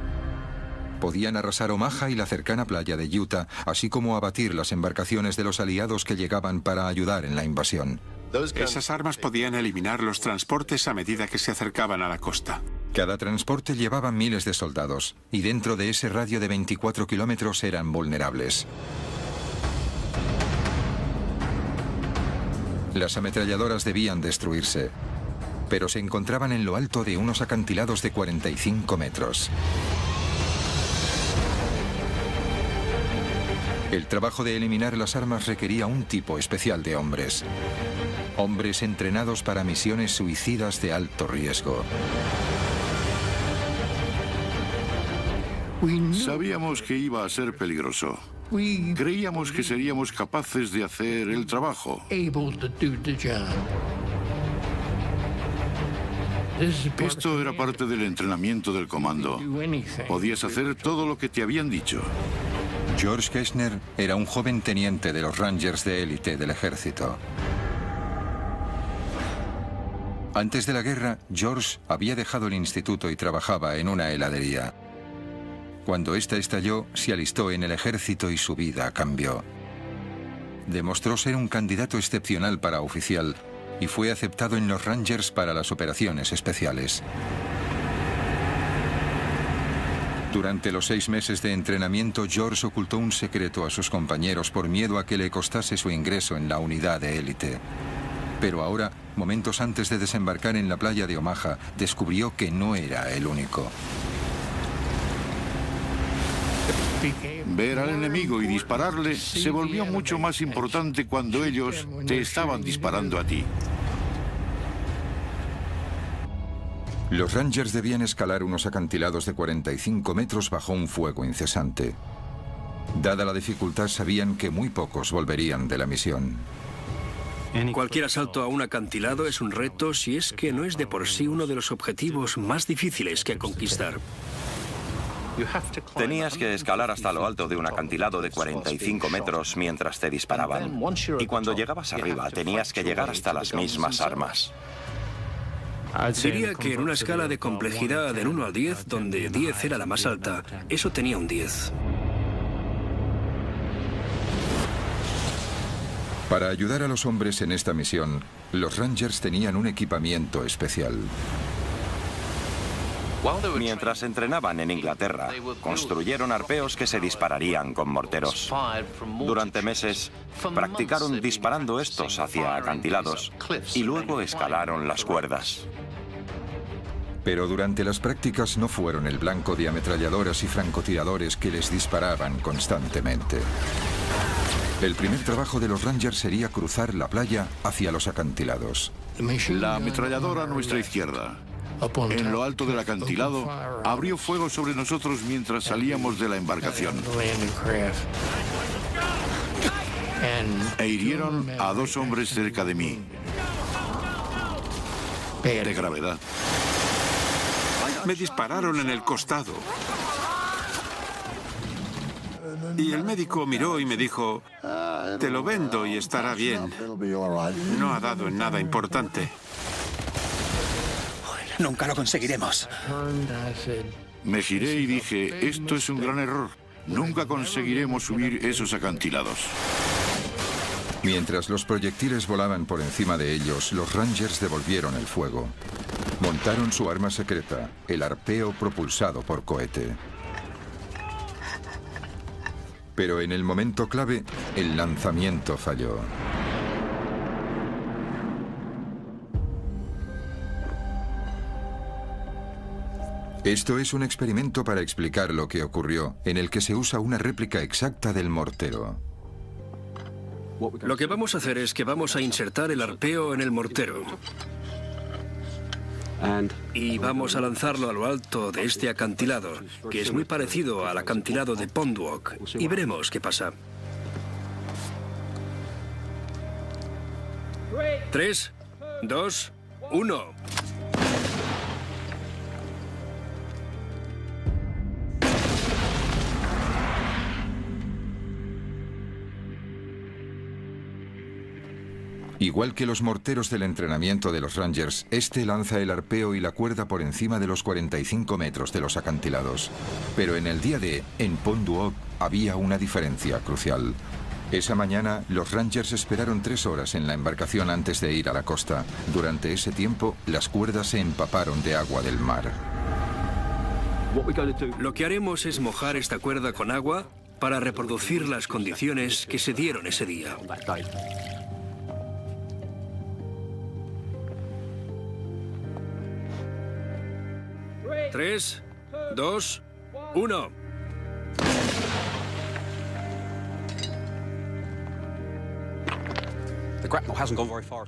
Podían arrasar Omaha y la cercana playa de Utah, así como abatir las embarcaciones de los aliados que llegaban para ayudar en la invasión. Esas armas podían eliminar los transportes a medida que se acercaban a la costa. Cada transporte llevaba miles de soldados, y dentro de ese radio de 24 kilómetros eran vulnerables. Las ametralladoras debían destruirse, pero se encontraban en lo alto de unos acantilados de 45 metros. El trabajo de eliminar las armas requería un tipo especial de hombres. Hombres entrenados para misiones suicidas de alto riesgo. Sabíamos que iba a ser peligroso. Creíamos que seríamos capaces de hacer el trabajo. Esto era parte del entrenamiento del comando. Podías hacer todo lo que te habían dicho. George Kessner era un joven teniente de los Rangers de élite del ejército. Antes de la guerra, George había dejado el instituto y trabajaba en una heladería. Cuando esta estalló, se alistó en el ejército y su vida cambió. Demostró ser un candidato excepcional para oficial y fue aceptado en los Rangers para las operaciones especiales. Durante los 6 meses de entrenamiento, George ocultó un secreto a sus compañeros por miedo a que le costase su ingreso en la unidad de élite. Pero ahora, momentos antes de desembarcar en la playa de Omaha, descubrió que no era el único. Ver al enemigo y dispararle se volvió mucho más importante cuando ellos te estaban disparando a ti. Los Rangers debían escalar unos acantilados de 45 metros bajo un fuego incesante. Dada la dificultad, sabían que muy pocos volverían de la misión. Cualquier asalto a un acantilado es un reto si es que no es de por sí uno de los objetivos más difíciles que conquistar. Tenías que escalar hasta lo alto de un acantilado de 45 metros mientras te disparaban. Y cuando llegabas arriba, tenías que llegar hasta las mismas armas. Diría que en una escala de complejidad del 1 al 10, donde 10 era la más alta, eso tenía un 10. Para ayudar a los hombres en esta misión, los Rangers tenían un equipamiento especial. Mientras entrenaban en Inglaterra, construyeron arpeos que se dispararían con morteros. Durante meses, practicaron disparando estos hacia acantilados y luego escalaron las cuerdas. Pero durante las prácticas no fueron el blanco de ametralladoras y francotiradores que les disparaban constantemente. El primer trabajo de los Rangers sería cruzar la playa hacia los acantilados. La ametralladora a nuestra izquierda, en lo alto del acantilado, abrió fuego sobre nosotros mientras salíamos de la embarcación. E hirieron a 2 hombres cerca de mí. De gravedad. Me dispararon en el costado. Y el médico miró y me dijo, te lo vendo y estará bien. No ha dado en nada importante. Nunca lo conseguiremos. Me giré y dije, esto es un gran error. Nunca conseguiremos subir esos acantilados. Mientras los proyectiles volaban por encima de ellos, los Rangers devolvieron el fuego. Montaron su arma secreta, el arpeo propulsado por cohete. Pero en el momento clave, el lanzamiento falló. Esto es un experimento para explicar lo que ocurrió, en el que se usa una réplica exacta del mortero. Lo que vamos a hacer es que vamos a insertar el arpeo en el mortero. Y vamos a lanzarlo a lo alto de este acantilado, que es muy parecido al acantilado de Pond Walk, y veremos qué pasa. 3, 2, 1. Igual que los morteros del entrenamiento de los Rangers, este lanza el arpeo y la cuerda por encima de los 45 metros de los acantilados. Pero en el día D, en Pond Walk, había una diferencia crucial. Esa mañana, los Rangers esperaron 3 horas en la embarcación antes de ir a la costa. Durante ese tiempo, las cuerdas se empaparon de agua del mar. Lo que haremos es mojar esta cuerda con agua para reproducir las condiciones que se dieron ese día. 3, 2, 1.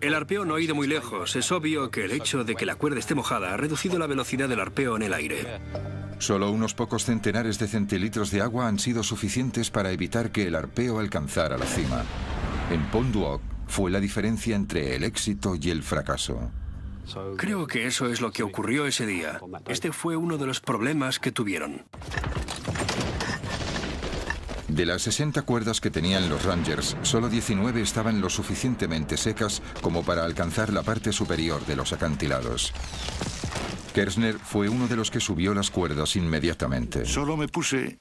El arpeo no ha ido muy lejos. Es obvio que el hecho de que la cuerda esté mojada ha reducido la velocidad del arpeo en el aire. Solo unos pocos centenares de centilitros de agua han sido suficientes para evitar que el arpeo alcanzara la cima. En Pond Walk fue la diferencia entre el éxito y el fracaso. Creo que eso es lo que ocurrió ese día. Este fue uno de los problemas que tuvieron. De las 60 cuerdas que tenían los Rangers, solo 19 estaban lo suficientemente secas como para alcanzar la parte superior de los acantilados. Kersner fue uno de los que subió las cuerdas inmediatamente. Solo me puse...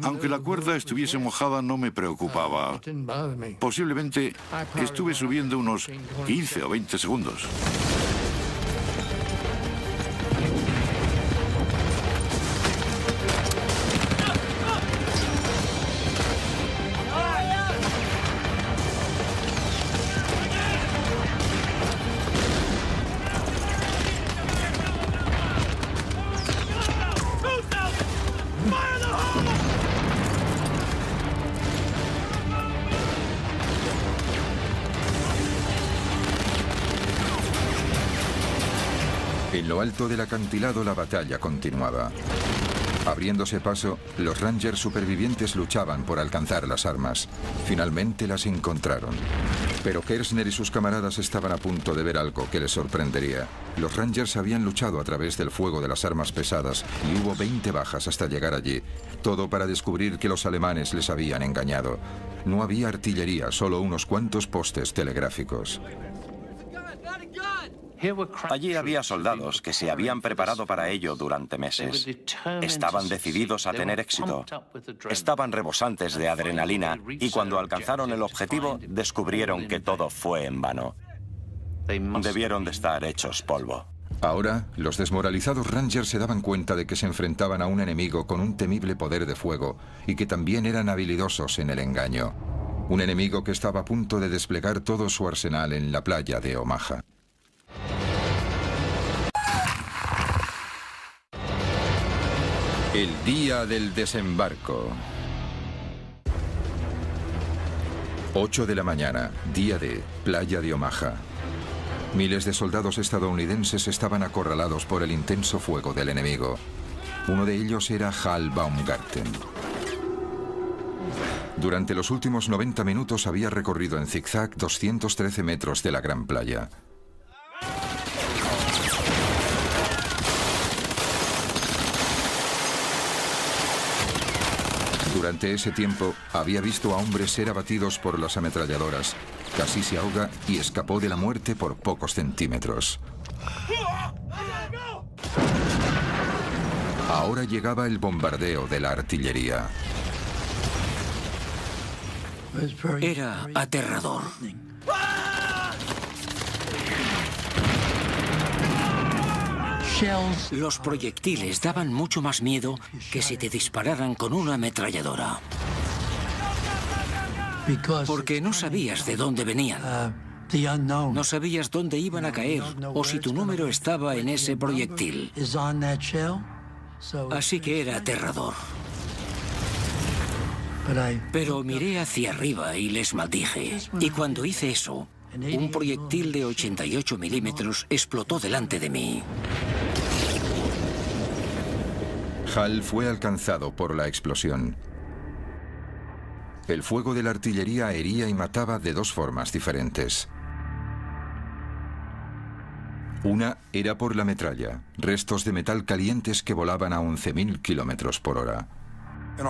Aunque la cuerda estuviese mojada, no me preocupaba. Posiblemente estuve subiendo unos 15 o 20 segundos. En lo alto del acantilado la batalla continuaba. Abriéndose paso, los Rangers supervivientes luchaban por alcanzar las armas. Finalmente las encontraron. Pero Kershner y sus camaradas estaban a punto de ver algo que les sorprendería. Los Rangers habían luchado a través del fuego de las armas pesadas y hubo 20 bajas hasta llegar allí. Todo para descubrir que los alemanes les habían engañado. No había artillería, solo unos cuantos postes telegráficos. Allí había soldados que se habían preparado para ello durante meses. Estaban decididos a tener éxito. Estaban rebosantes de adrenalina y cuando alcanzaron el objetivo descubrieron que todo fue en vano. Debieron de estar hechos polvo. Ahora, los desmoralizados Rangers se daban cuenta de que se enfrentaban a un enemigo con un temible poder de fuego y que también eran habilidosos en el engaño. Un enemigo que estaba a punto de desplegar todo su arsenal en la playa de Omaha. El día del desembarco. 8 de la mañana, día de playa de Omaha. Miles de soldados estadounidenses estaban acorralados por el intenso fuego del enemigo. Uno de ellos era Hal Baumgarten. Durante los últimos 90 minutos había recorrido en zigzag 213 metros de la gran playa. Durante ese tiempo, había visto a hombres ser abatidos por las ametralladoras. Casi se ahoga y escapó de la muerte por pocos centímetros. Ahora llegaba el bombardeo de la artillería. Era aterrador. Los proyectiles daban mucho más miedo que si te dispararan con una ametralladora. Porque no sabías de dónde venían. No sabías dónde iban a caer o si tu número estaba en ese proyectil. Así que era aterrador. Pero miré hacia arriba y les maldije. Y cuando hice eso, un proyectil de 88 milímetros explotó delante de mí. Hal fue alcanzado por la explosión. El fuego de la artillería hería y mataba de dos formas diferentes. Una era por la metralla, restos de metal calientes que volaban a 11.000 kilómetros por hora.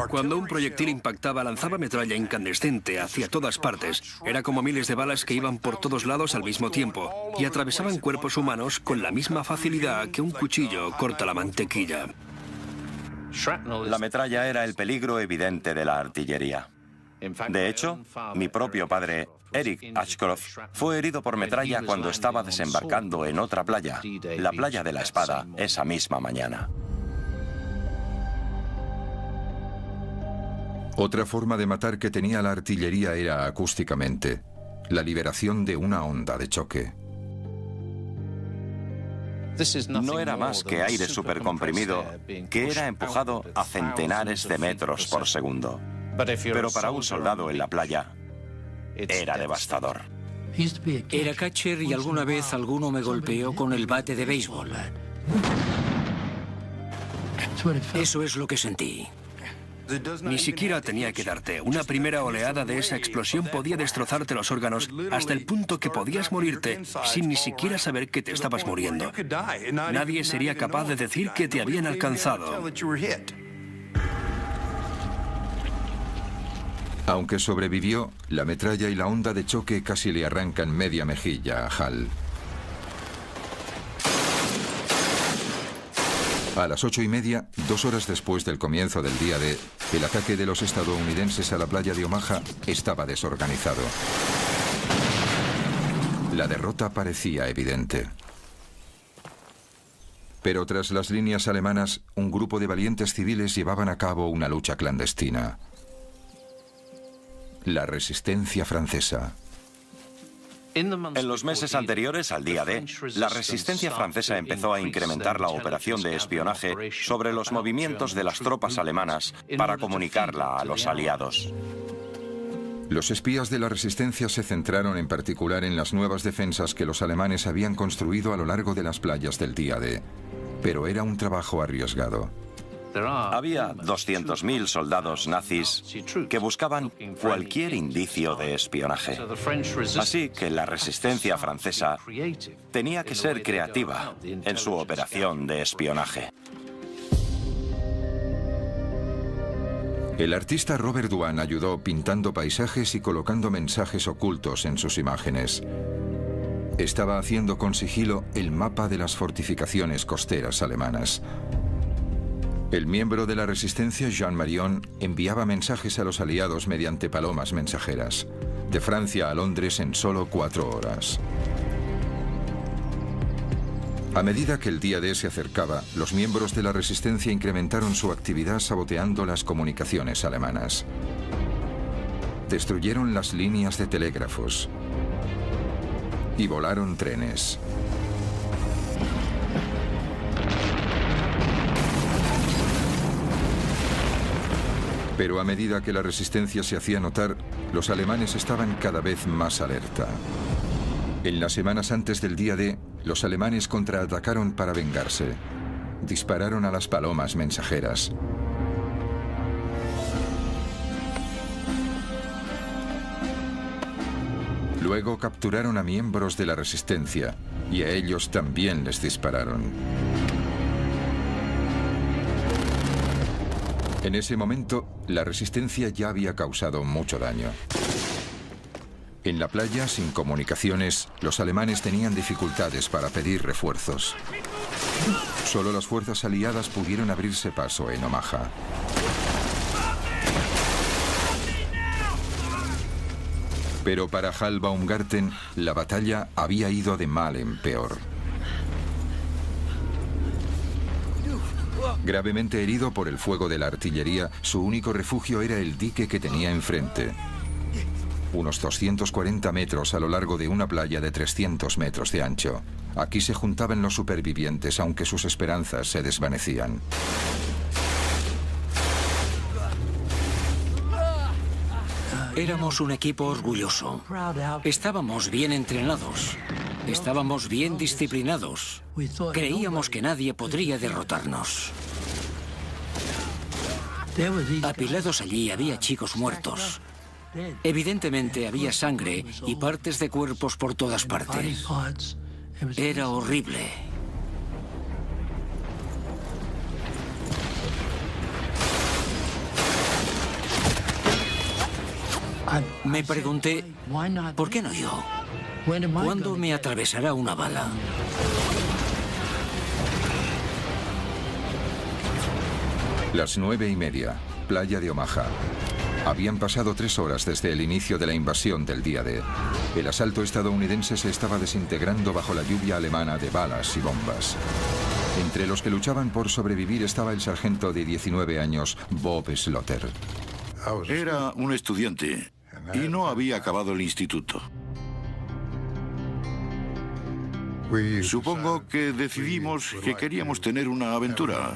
Cuando un proyectil impactaba, lanzaba metralla incandescente hacia todas partes. Era como miles de balas que iban por todos lados al mismo tiempo y atravesaban cuerpos humanos con la misma facilidad que un cuchillo corta la mantequilla. La metralla era el peligro evidente de la artillería. De hecho, mi propio padre, Eric Ashcroft, fue herido por metralla cuando estaba desembarcando en otra playa, la playa de la Espada, esa misma mañana. Otra forma de matar que tenía la artillería era acústicamente, la liberación de una onda de choque. No era más que aire supercomprimido que era empujado a centenares de metros por segundo. Pero para un soldado en la playa, era devastador. Era catcher y alguna vez alguno me golpeó con el bate de béisbol. Eso es lo que sentí. Ni siquiera tenía que darte. Una primera oleada de esa explosión podía destrozarte los órganos hasta el punto que podías morirte sin ni siquiera saber que te estabas muriendo. Nadie sería capaz de decir que te habían alcanzado. Aunque sobrevivió, la metralla y la onda de choque casi le arrancan media mejilla a Hal. A las 8:30, 2 horas después del comienzo del día D, el ataque de los estadounidenses a la playa de Omaha estaba desorganizado. La derrota parecía evidente. Pero tras las líneas alemanas, un grupo de valientes civiles llevaban a cabo una lucha clandestina. La resistencia francesa. En los meses anteriores al día D, la resistencia francesa empezó a incrementar la operación de espionaje sobre los movimientos de las tropas alemanas para comunicarla a los aliados. Los espías de la resistencia se centraron en particular en las nuevas defensas que los alemanes habían construido a lo largo de las playas del día D, pero era un trabajo arriesgado. Había 200.000 soldados nazis que buscaban cualquier indicio de espionaje. Así que la resistencia francesa tenía que ser creativa en su operación de espionaje. El artista Robert Dwan ayudó pintando paisajes y colocando mensajes ocultos en sus imágenes. Estaba haciendo con sigilo el mapa de las fortificaciones costeras alemanas. El miembro de la resistencia, Jean Marion, enviaba mensajes a los aliados mediante palomas mensajeras, de Francia a Londres en solo 4 horas. A medida que el día D se acercaba, los miembros de la resistencia incrementaron su actividad saboteando las comunicaciones alemanas. Destruyeron las líneas de telégrafos y volaron trenes. Pero a medida que la resistencia se hacía notar, los alemanes estaban cada vez más alerta. En las semanas antes del día D, los alemanes contraatacaron para vengarse. Dispararon a las palomas mensajeras. Luego capturaron a miembros de la resistencia y a ellos también les dispararon. En ese momento, la resistencia ya había causado mucho daño. En la playa, sin comunicaciones, los alemanes tenían dificultades para pedir refuerzos. Solo las fuerzas aliadas pudieron abrirse paso en Omaha. Pero para Hal Baumgarten, la batalla había ido de mal en peor. Gravemente herido por el fuego de la artillería, su único refugio era el dique que tenía enfrente. Unos 240 metros a lo largo de una playa de 300 metros de ancho. Aquí se juntaban los supervivientes, aunque sus esperanzas se desvanecían. Éramos un equipo orgulloso. Estábamos bien entrenados. Estábamos bien disciplinados. Creíamos que nadie podría derrotarnos. Apilados allí había chicos muertos. Evidentemente había sangre y partes de cuerpos por todas partes. Era horrible. Me pregunté, ¿por qué no yo? ¿Cuándo me atravesará una bala? Las 9:30, playa de Omaha. Habían pasado 3 horas desde el inicio de la invasión del día D. El asalto estadounidense se estaba desintegrando bajo la lluvia alemana de balas y bombas. Entre los que luchaban por sobrevivir estaba el sargento de 19 años, Bob Slaughter. Era un estudiante y no había acabado el instituto. Supongo que decidimos que queríamos tener una aventura.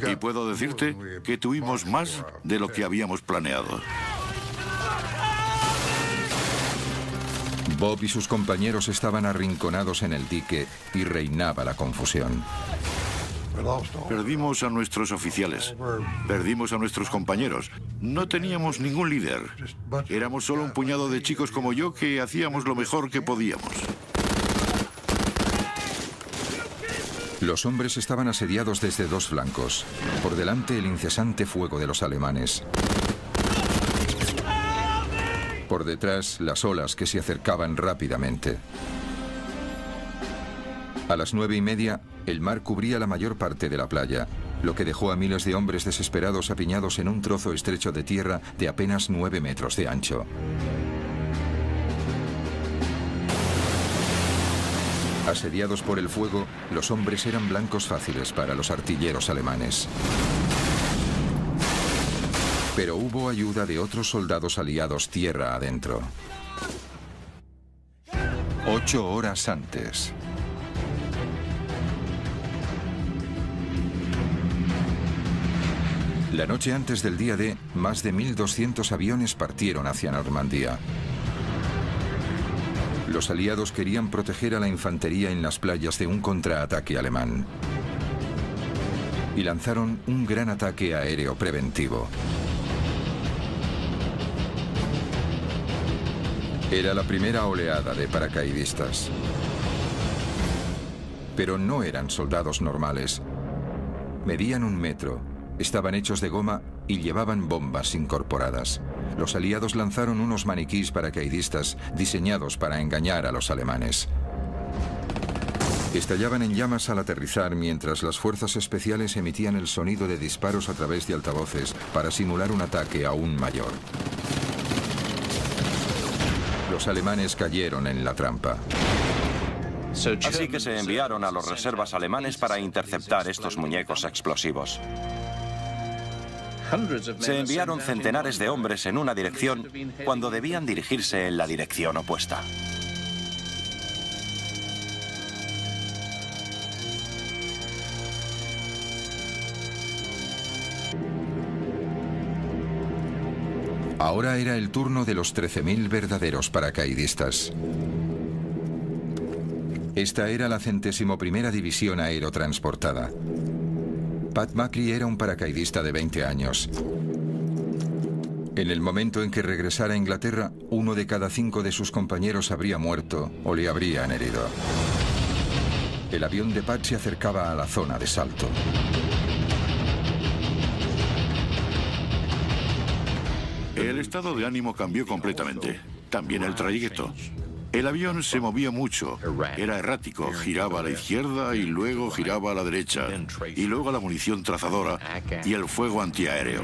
Y puedo decirte que tuvimos más de lo que habíamos planeado. Bob y sus compañeros estaban arrinconados en el dique y reinaba la confusión. Perdimos a nuestros oficiales, perdimos a nuestros compañeros. No teníamos ningún líder. Éramos solo un puñado de chicos como yo que hacíamos lo mejor que podíamos. Los hombres estaban asediados desde 2 flancos. Por delante, el incesante fuego de los alemanes. Por detrás, las olas que se acercaban rápidamente. A las 9:30, el mar cubría la mayor parte de la playa, lo que dejó a miles de hombres desesperados apiñados en un trozo estrecho de tierra de apenas 9 metros de ancho. Asediados por el fuego, los hombres eran blancos fáciles para los artilleros alemanes. Pero hubo ayuda de otros soldados aliados tierra adentro. 8 horas antes. La noche antes del día D, más de 1.200 aviones partieron hacia Normandía. Los aliados querían proteger a la infantería en las playas de un contraataque alemán. Y lanzaron un gran ataque aéreo preventivo. Era la primera oleada de paracaidistas. Pero no eran soldados normales. Medían 1 metro, estaban hechos de goma y llevaban bombas incorporadas. Los aliados lanzaron unos maniquís paracaidistas diseñados para engañar a los alemanes. Estallaban en llamas al aterrizar mientras las fuerzas especiales emitían el sonido de disparos a través de altavoces para simular un ataque aún mayor. Los alemanes cayeron en la trampa. Así que se enviaron a los reservas alemanes para interceptar estos muñecos explosivos. Se enviaron centenares de hombres en una dirección cuando debían dirigirse en la dirección opuesta. Ahora era el turno de los 13.000 verdaderos paracaidistas. Esta era la 101ª División Aerotransportada. Pat Macri era un paracaidista de 20 años. En el momento en que regresara a Inglaterra, 1 de cada 5 de sus compañeros habría muerto o le habrían herido. El avión de Pat se acercaba a la zona de salto. El estado de ánimo cambió completamente. También el trayecto. El avión se movía mucho, era errático, giraba a la izquierda y luego giraba a la derecha, y luego la munición trazadora y el fuego antiaéreo.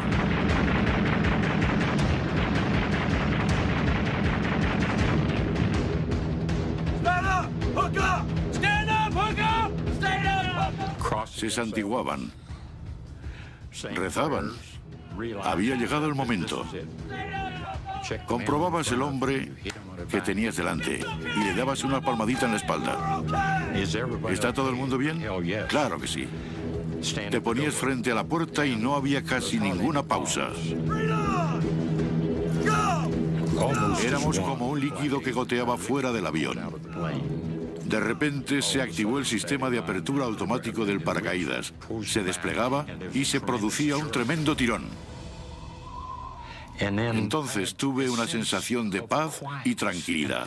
Se santiguaban, rezaban. Había llegado el momento. Comprobabas el hombre que tenías delante y le dabas una palmadita en la espalda. ¿Está todo el mundo bien? Claro que sí. Te ponías frente a la puerta y no había casi ninguna pausa. Éramos como un líquido que goteaba fuera del avión. De repente se activó el sistema de apertura automático del paracaídas. Se desplegaba y se producía un tremendo tirón. Entonces tuve una sensación de paz y tranquilidad.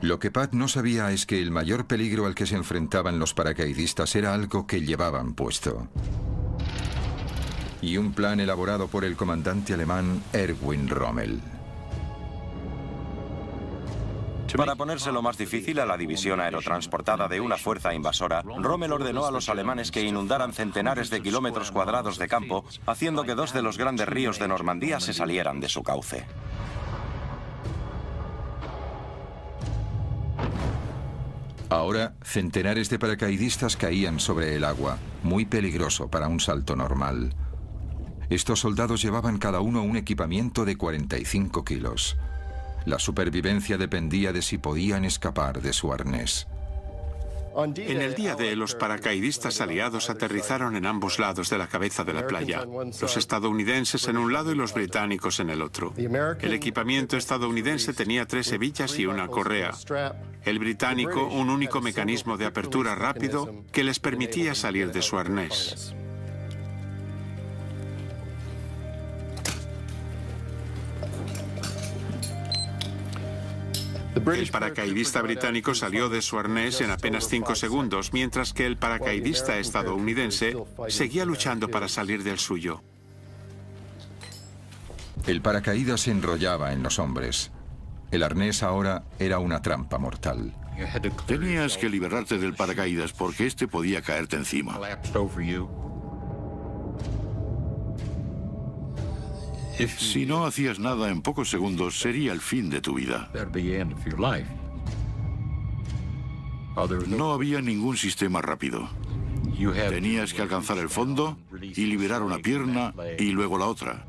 Lo que Pat no sabía es que el mayor peligro al que se enfrentaban los paracaidistas era algo que llevaban puesto. Y un plan elaborado por el comandante alemán Erwin Rommel. Para ponérselo más difícil a la división aerotransportada de una fuerza invasora, Rommel ordenó a los alemanes que inundaran centenares de kilómetros cuadrados de campo, haciendo que 2 de los grandes ríos de Normandía se salieran de su cauce. Ahora, centenares de paracaidistas caían sobre el agua, muy peligroso para un salto normal. Estos soldados llevaban cada uno un equipamiento de 45 kilos. La supervivencia dependía de si podían escapar de su arnés. En el día D, los paracaidistas aliados aterrizaron en ambos lados de la cabeza de la playa. Los estadounidenses en un lado y los británicos en el otro. El equipamiento estadounidense tenía 3 hebillas y una correa. El británico, un único mecanismo de apertura rápido que les permitía salir de su arnés. El paracaidista británico salió de su arnés en apenas 5 segundos, mientras que el paracaidista estadounidense seguía luchando para salir del suyo. El paracaídas se enrollaba en los hombres. El arnés ahora era una trampa mortal. Tenías que liberarte del paracaídas porque este podía caerte encima. Si no hacías nada en pocos segundos, sería el fin de tu vida. No había ningún sistema rápido. Tenías que alcanzar el fondo y liberar una pierna y luego la otra.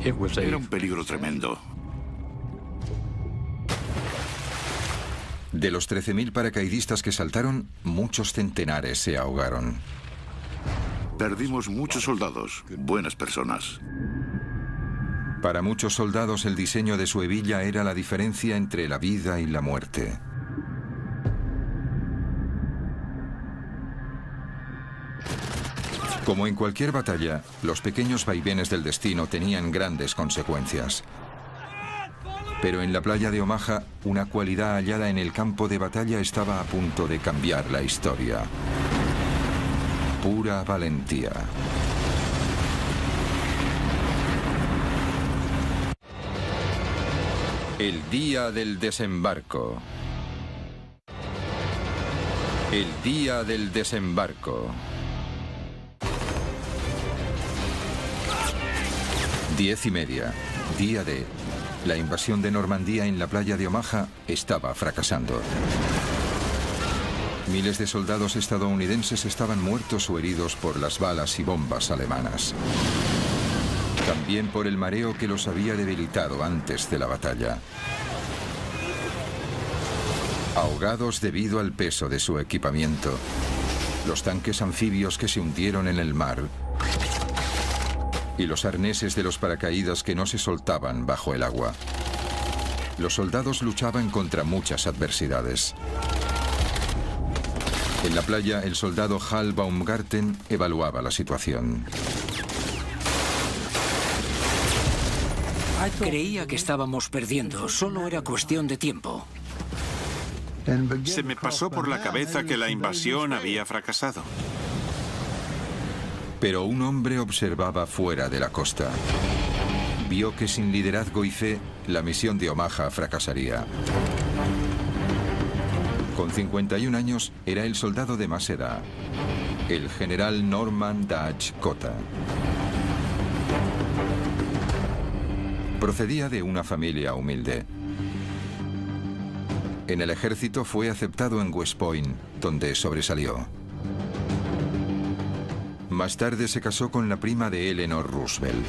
Era un peligro tremendo. De los 13.000 paracaidistas que saltaron, muchos centenares se ahogaron. Perdimos muchos soldados, buenas personas. Para muchos soldados el diseño de su hebilla era la diferencia entre la vida y la muerte. Como en cualquier batalla, los pequeños vaivenes del destino tenían grandes consecuencias. Pero en la playa de Omaha, una cualidad hallada en el campo de batalla estaba a punto de cambiar la historia. Pura valentía. El día del desembarco. El día del desembarco. 10:30, día D. La invasión de Normandía en la playa de Omaha estaba fracasando. Miles de soldados estadounidenses estaban muertos o heridos por las balas y bombas alemanas. También por el mareo que los había debilitado antes de la batalla. Ahogados debido al peso de su equipamiento. Los tanques anfibios que se hundieron en el mar. Y los arneses de los paracaídas que no se soltaban bajo el agua. Los soldados luchaban contra muchas adversidades. En la playa, el soldado Hal Baumgarten evaluaba la situación. Creía que estábamos perdiendo, solo era cuestión de tiempo. Se me pasó por la cabeza que la invasión había fracasado. Pero un hombre observaba fuera de la costa. Vio que sin liderazgo y fe, la misión de Omaha fracasaría. Con 51 años, era el soldado de más edad, el general Norman Dutch Cota. Procedía de una familia humilde. En el ejército fue aceptado en West Point, donde sobresalió. Más tarde se casó con la prima de Eleanor Roosevelt.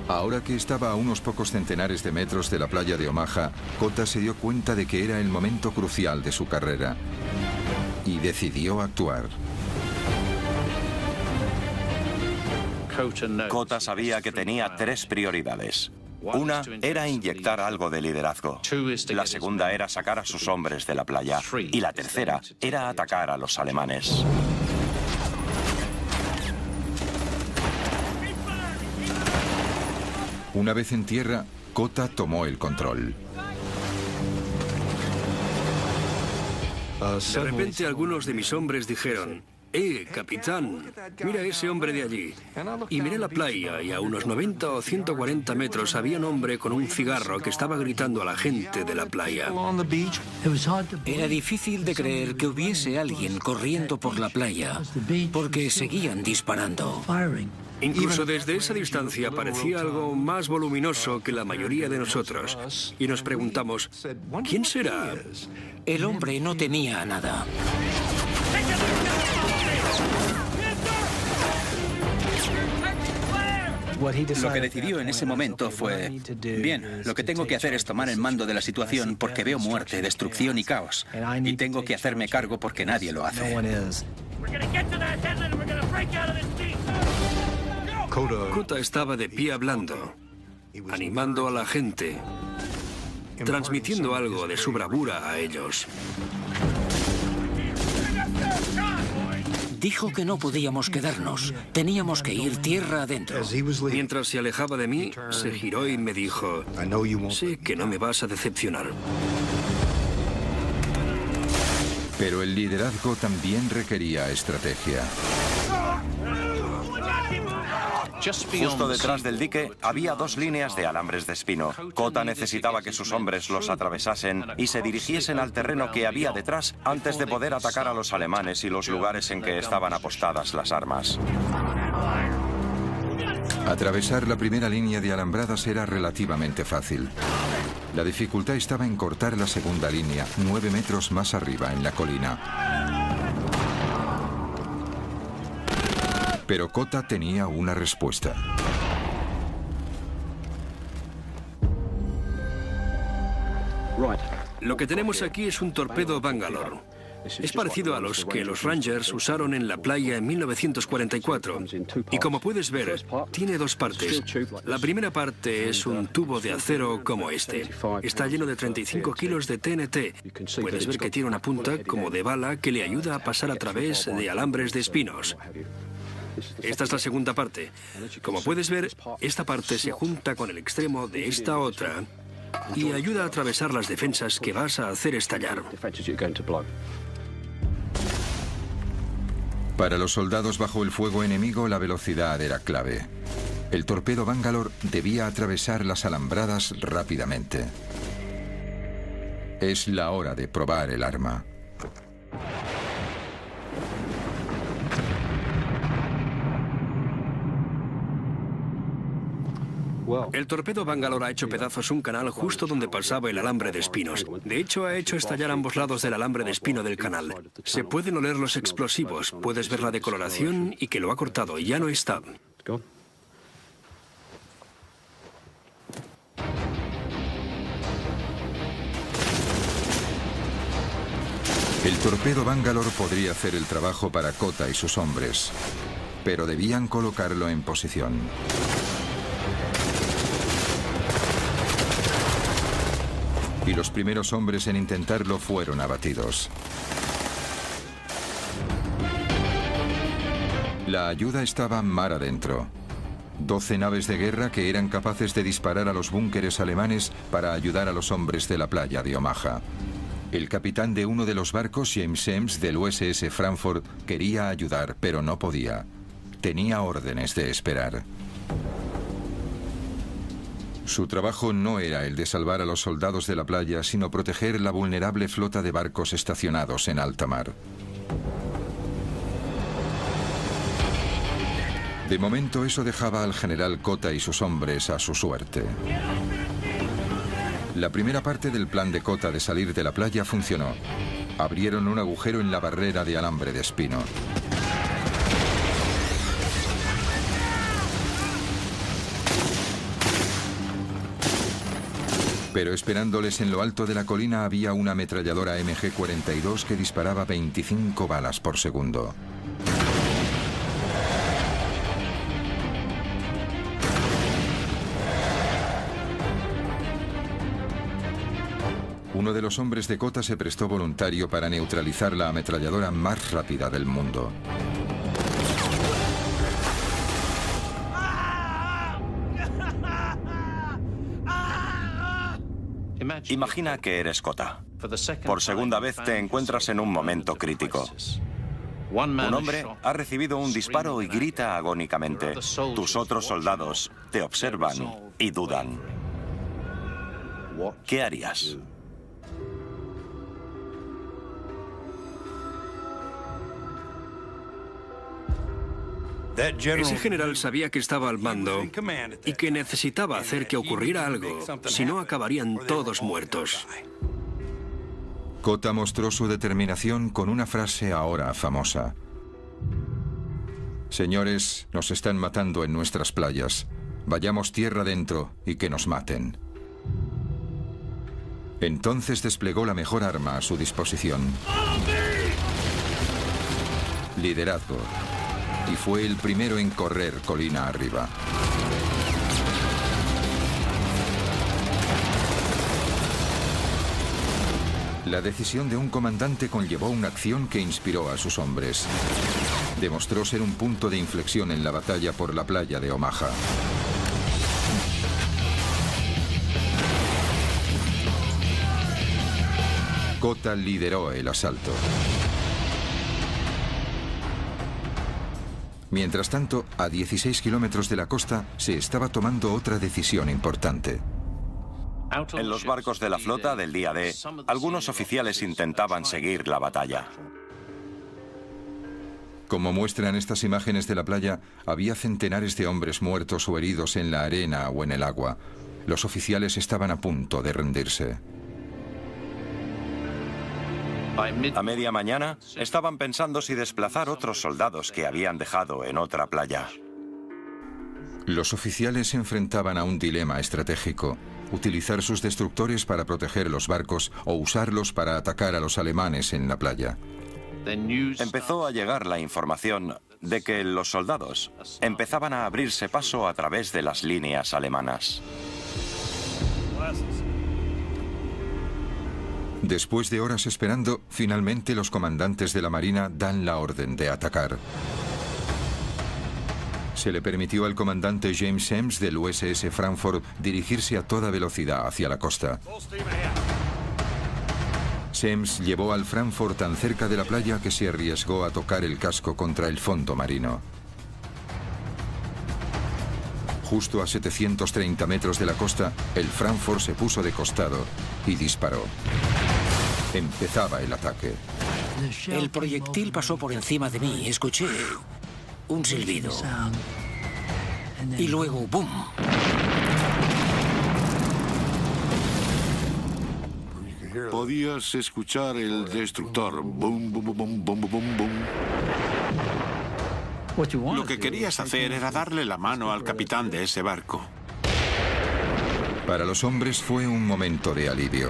Ahora que estaba a unos pocos centenares de metros de la playa de Omaha, Cota se dio cuenta de que era el momento crucial de su carrera y decidió actuar. Cota sabía que tenía 3 prioridades. Una era inyectar algo de liderazgo. La segunda era sacar a sus hombres de la playa. Y la tercera era atacar a los alemanes. Una vez en tierra, Cota tomó el control. De repente algunos de mis hombres dijeron: capitán, mira ese hombre de allí. Y miré la playa y a unos 90 o 140 metros había un hombre con un cigarro que estaba gritando a la gente de la playa. Era difícil de creer que hubiese alguien corriendo por la playa, porque seguían disparando. Incluso desde esa distancia parecía algo más voluminoso que la mayoría de nosotros. Y nos preguntamos, ¿quién será? El hombre no temía a nada. Lo que decidió en ese momento fue: bien, lo que tengo que hacer es tomar el mando de la situación porque veo muerte, destrucción y caos. Y tengo que hacerme cargo porque nadie lo hace. Cota estaba de pie hablando, animando a la gente, transmitiendo algo de su bravura a ellos. Dijo que no podíamos quedarnos, teníamos que ir tierra adentro. Mientras se alejaba de mí, se giró y me dijo: sé que no me vas a decepcionar. Pero el liderazgo también requería estrategia. Justo detrás del dique había 2 líneas de alambres de espino. Cota necesitaba que sus hombres los atravesasen y se dirigiesen al terreno que había detrás antes de poder atacar a los alemanes y los lugares en que estaban apostadas las armas. Atravesar la primera línea de alambradas era relativamente fácil. La dificultad estaba en cortar la segunda línea, 9 metros más arriba en la colina. Pero Cota tenía una respuesta. Lo que tenemos aquí es un torpedo Bangalore. Es parecido a los que los Rangers usaron en la playa en 1944. Y como puedes ver, tiene dos partes. La primera parte es un tubo de acero como este. Está lleno de 35 kilos de TNT. Puedes ver que tiene una punta como de bala que le ayuda a pasar a través de alambres de espinos. Esta es la segunda parte. Como puedes ver, esta parte se junta con el extremo de esta otra y ayuda a atravesar las defensas que vas a hacer estallar. Para los soldados bajo el fuego enemigo, la velocidad era clave. El torpedo Bangalore debía atravesar las alambradas rápidamente. Es la hora de probar el arma. El torpedo Bangalore ha hecho pedazos un canal justo donde pasaba el alambre de espinos. De hecho, ha hecho estallar ambos lados del alambre de espino del canal. Se pueden oler los explosivos, puedes ver la decoloración y que lo ha cortado, ya no está. El torpedo Bangalore podría hacer el trabajo para Kota y sus hombres, pero debían colocarlo en posición. Y los primeros hombres en intentarlo fueron abatidos. La ayuda estaba mar adentro. 12 naves de guerra que eran capaces de disparar a los búnkeres alemanes para ayudar a los hombres de la playa de Omaha. El capitán de uno de los barcos, James Eames, del USS Frankfurt, quería ayudar, pero no podía. Tenía órdenes de esperar. Su trabajo no era el de salvar a los soldados de la playa, sino proteger la vulnerable flota de barcos estacionados en alta mar. De momento, eso dejaba al general Kota y sus hombres a su suerte. La primera parte del plan de Kota de salir de la playa funcionó. Abrieron un agujero en la barrera de alambre de espino. Pero esperándoles en lo alto de la colina había una ametralladora MG-42 que disparaba 25 balas por segundo. Uno de los hombres de Kota se prestó voluntario para neutralizar la ametralladora más rápida del mundo. Imagina que eres Kota. Por segunda vez te encuentras en un momento crítico. Un hombre ha recibido un disparo y grita agónicamente. Tus otros soldados te observan y dudan. ¿Qué harías? Ese general sabía que estaba al mando y que necesitaba hacer que ocurriera algo, si no acabarían todos muertos. Kota mostró su determinación con una frase ahora famosa. Señores, nos están matando en nuestras playas. Vayamos tierra adentro y que nos maten. Entonces desplegó la mejor arma a su disposición. Liderazgo. Y fue el primero en correr colina arriba. La decisión de un comandante conllevó una acción que inspiró a sus hombres. Demostró ser un punto de inflexión en la batalla por la playa de Omaha. Kota lideró el asalto. Mientras tanto, a 16 kilómetros de la costa, se estaba tomando otra decisión importante. En los barcos de la flota del día D, algunos oficiales intentaban seguir la batalla. Como muestran estas imágenes de la playa, había centenares de hombres muertos o heridos en la arena o en el agua. Los oficiales estaban a punto de rendirse. A media mañana, estaban pensando si desplazar otros soldados que habían dejado en otra playa. Los oficiales se enfrentaban a un dilema estratégico: utilizar sus destructores para proteger los barcos o usarlos para atacar a los alemanes en la playa. Empezó a llegar la información de que los soldados empezaban a abrirse paso a través de las líneas alemanas. Después de horas esperando, finalmente los comandantes de la Marina dan la orden de atacar. Se le permitió al comandante James Semmes del USS Frankfurt dirigirse a toda velocidad hacia la costa. Semmes llevó al Frankfurt tan cerca de la playa que se arriesgó a tocar el casco contra el fondo marino. Justo a 730 metros de la costa, el Frankfurt se puso de costado y disparó. Empezaba el ataque. El proyectil pasó por encima de mí. Escuché un silbido. Y luego, ¡bum! Podías escuchar el destructor. Bum, bum, bum, bum, bum, bum. Lo que querías hacer era darle la mano al capitán de ese barco. Para los hombres fue un momento de alivio.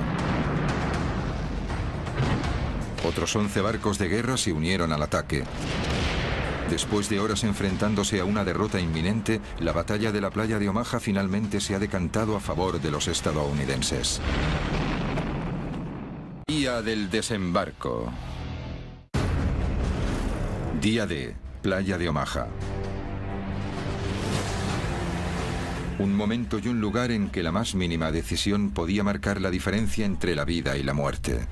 Otros 11 barcos de guerra se unieron al ataque. Después de horas enfrentándose a una derrota inminente, la batalla de la playa de Omaha finalmente se ha decantado a favor de los estadounidenses. Día del desembarco. Día D, playa de Omaha. Un momento y un lugar en que la más mínima decisión podía marcar la diferencia entre la vida y la muerte.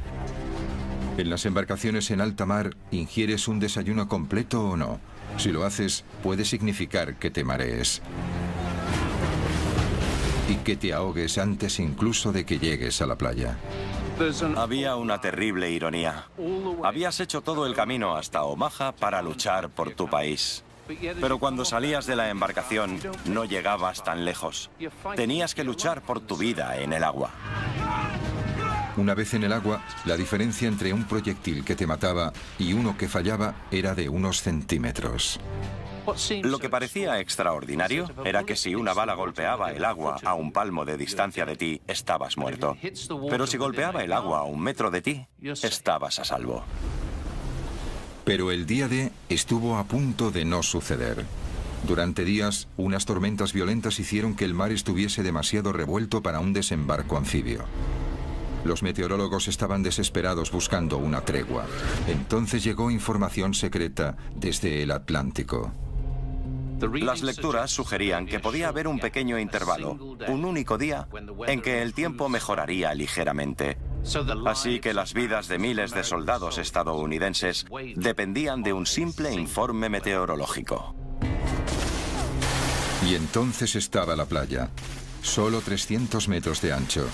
En las embarcaciones en alta mar, ¿ingieres un desayuno completo o no? Si lo haces, puede significar que te marees. Y que te ahogues antes incluso de que llegues a la playa. Había una terrible ironía. Habías hecho todo el camino hasta Omaha para luchar por tu país. Pero cuando salías de la embarcación, no llegabas tan lejos. Tenías que luchar por tu vida en el agua. Una vez en el agua, la diferencia entre un proyectil que te mataba y uno que fallaba era de unos centímetros. Lo que parecía extraordinario era que si una bala golpeaba el agua a un palmo de distancia de ti, estabas muerto. Pero si golpeaba el agua a 1 metro de ti, estabas a salvo. Pero el día D estuvo a punto de no suceder. Durante días, unas tormentas violentas hicieron que el mar estuviese demasiado revuelto para un desembarco anfibio. Los meteorólogos estaban desesperados buscando una tregua. Entonces llegó información secreta desde el Atlántico. Las lecturas sugerían que podía haber un pequeño intervalo, un único día, en que el tiempo mejoraría ligeramente. Así que las vidas de miles de soldados estadounidenses dependían de un simple informe meteorológico. Y entonces estaba la playa. Solo 300 metros de ancho.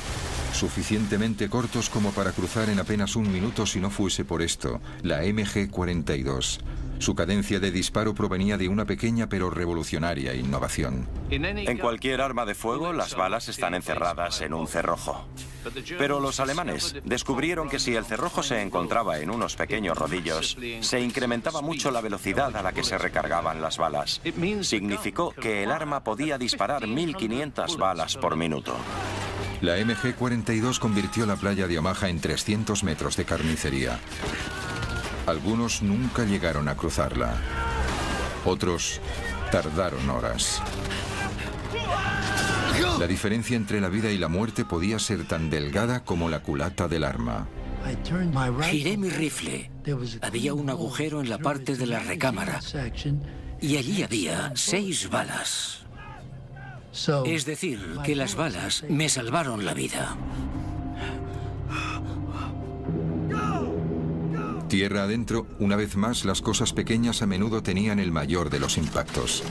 Suficientemente cortos como para cruzar en apenas 1 minuto si no fuese por esto, la MG-42. Su cadencia de disparo provenía de una pequeña pero revolucionaria innovación. En cualquier arma de fuego, las balas están encerradas en un cerrojo. Pero los alemanes descubrieron que si el cerrojo se encontraba en unos pequeños rodillos, se incrementaba mucho la velocidad a la que se recargaban las balas. Significó que el arma podía disparar 1500 balas por minuto. La MG-42 convirtió la playa de Omaha en 300 metros de carnicería. Algunos nunca llegaron a cruzarla. Otros tardaron horas. La diferencia entre la vida y la muerte podía ser tan delgada como la culata del arma. Giré mi rifle. Había un agujero en la parte de la recámara. Y allí había 6 balas. Es decir, que las balas me salvaron la vida. Tierra adentro, una vez más, las cosas pequeñas a menudo tenían el mayor de los impactos.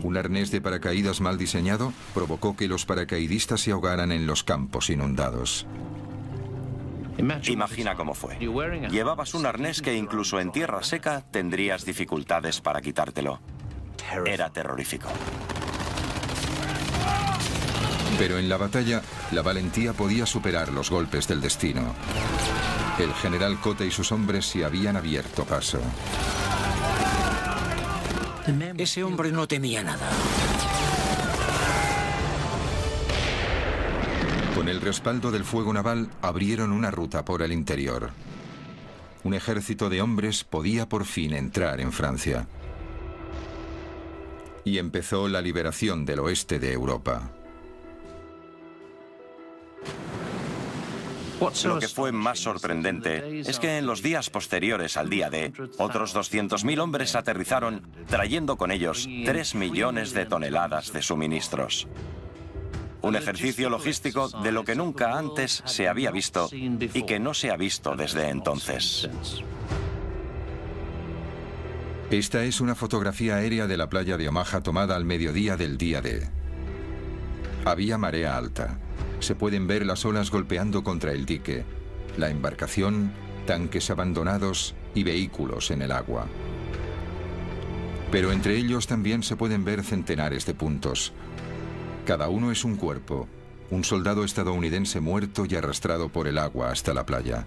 Un arnés de paracaídas mal diseñado provocó que los paracaidistas se ahogaran en los campos inundados. Imagina cómo fue. Llevabas un arnés que incluso en tierra seca tendrías dificultades para quitártelo. Era terrorífico. Pero en la batalla, la valentía podía superar los golpes del destino. El general Cota y sus hombres se habían abierto paso. Ese hombre no temía nada. Con el respaldo del fuego naval, abrieron una ruta por el interior. Un ejército de hombres podía por fin entrar en Francia. Y empezó la liberación del oeste de Europa. Lo que fue más sorprendente es que en los días posteriores al día D, otros 200.000 hombres aterrizaron trayendo con ellos 3 millones de toneladas de suministros. Un ejercicio logístico de lo que nunca antes se había visto y que no se ha visto desde entonces. Esta es una fotografía aérea de la playa de Omaha tomada al mediodía del día D. Había marea alta. Se pueden ver las olas golpeando contra el dique, la embarcación, tanques abandonados y vehículos en el agua. Pero entre ellos también se pueden ver centenares de puntos. Cada uno es un cuerpo, un soldado estadounidense muerto y arrastrado por el agua hasta la playa.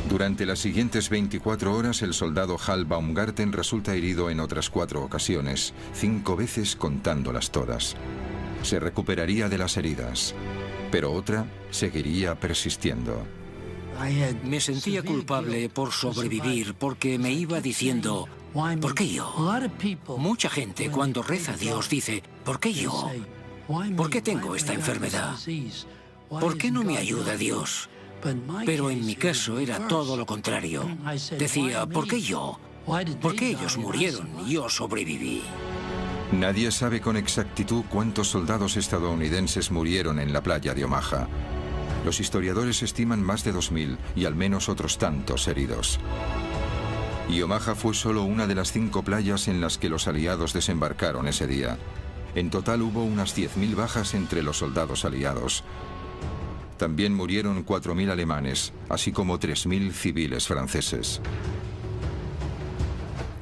Durante las siguientes 24 horas, el soldado Hal Baumgarten resulta herido en otras 4 ocasiones, 5 veces contándolas todas. Se recuperaría de las heridas, pero otra seguiría persistiendo. Me sentía culpable por sobrevivir porque me iba diciendo, ¿por qué yo? Mucha gente cuando reza a Dios dice, ¿por qué yo? ¿Por qué tengo esta enfermedad? ¿Por qué no me ayuda Dios? Pero en mi caso era todo lo contrario. Decía, ¿por qué yo? ¿Por qué ellos murieron y yo sobreviví? Nadie sabe con exactitud cuántos soldados estadounidenses murieron en la playa de Omaha. Los historiadores estiman más de 2.000 y al menos otros tantos heridos. Y Omaha fue solo una de las 5 playas en las que los aliados desembarcaron ese día. En total hubo unas 10.000 bajas entre los soldados aliados. También murieron 4.000 alemanes, así como 3.000 civiles franceses.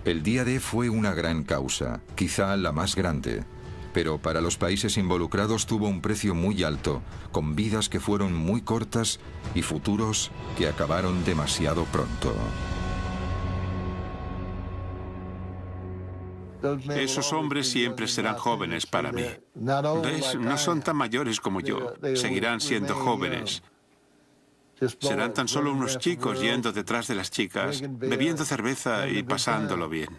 El día D fue una gran causa, quizá la más grande, pero para los países involucrados tuvo un precio muy alto, con vidas que fueron muy cortas y futuros que acabaron demasiado pronto. Esos hombres siempre serán jóvenes para mí. ¿Ves? No son tan mayores como yo. Seguirán siendo jóvenes. Serán tan solo unos chicos yendo detrás de las chicas, bebiendo cerveza y pasándolo bien.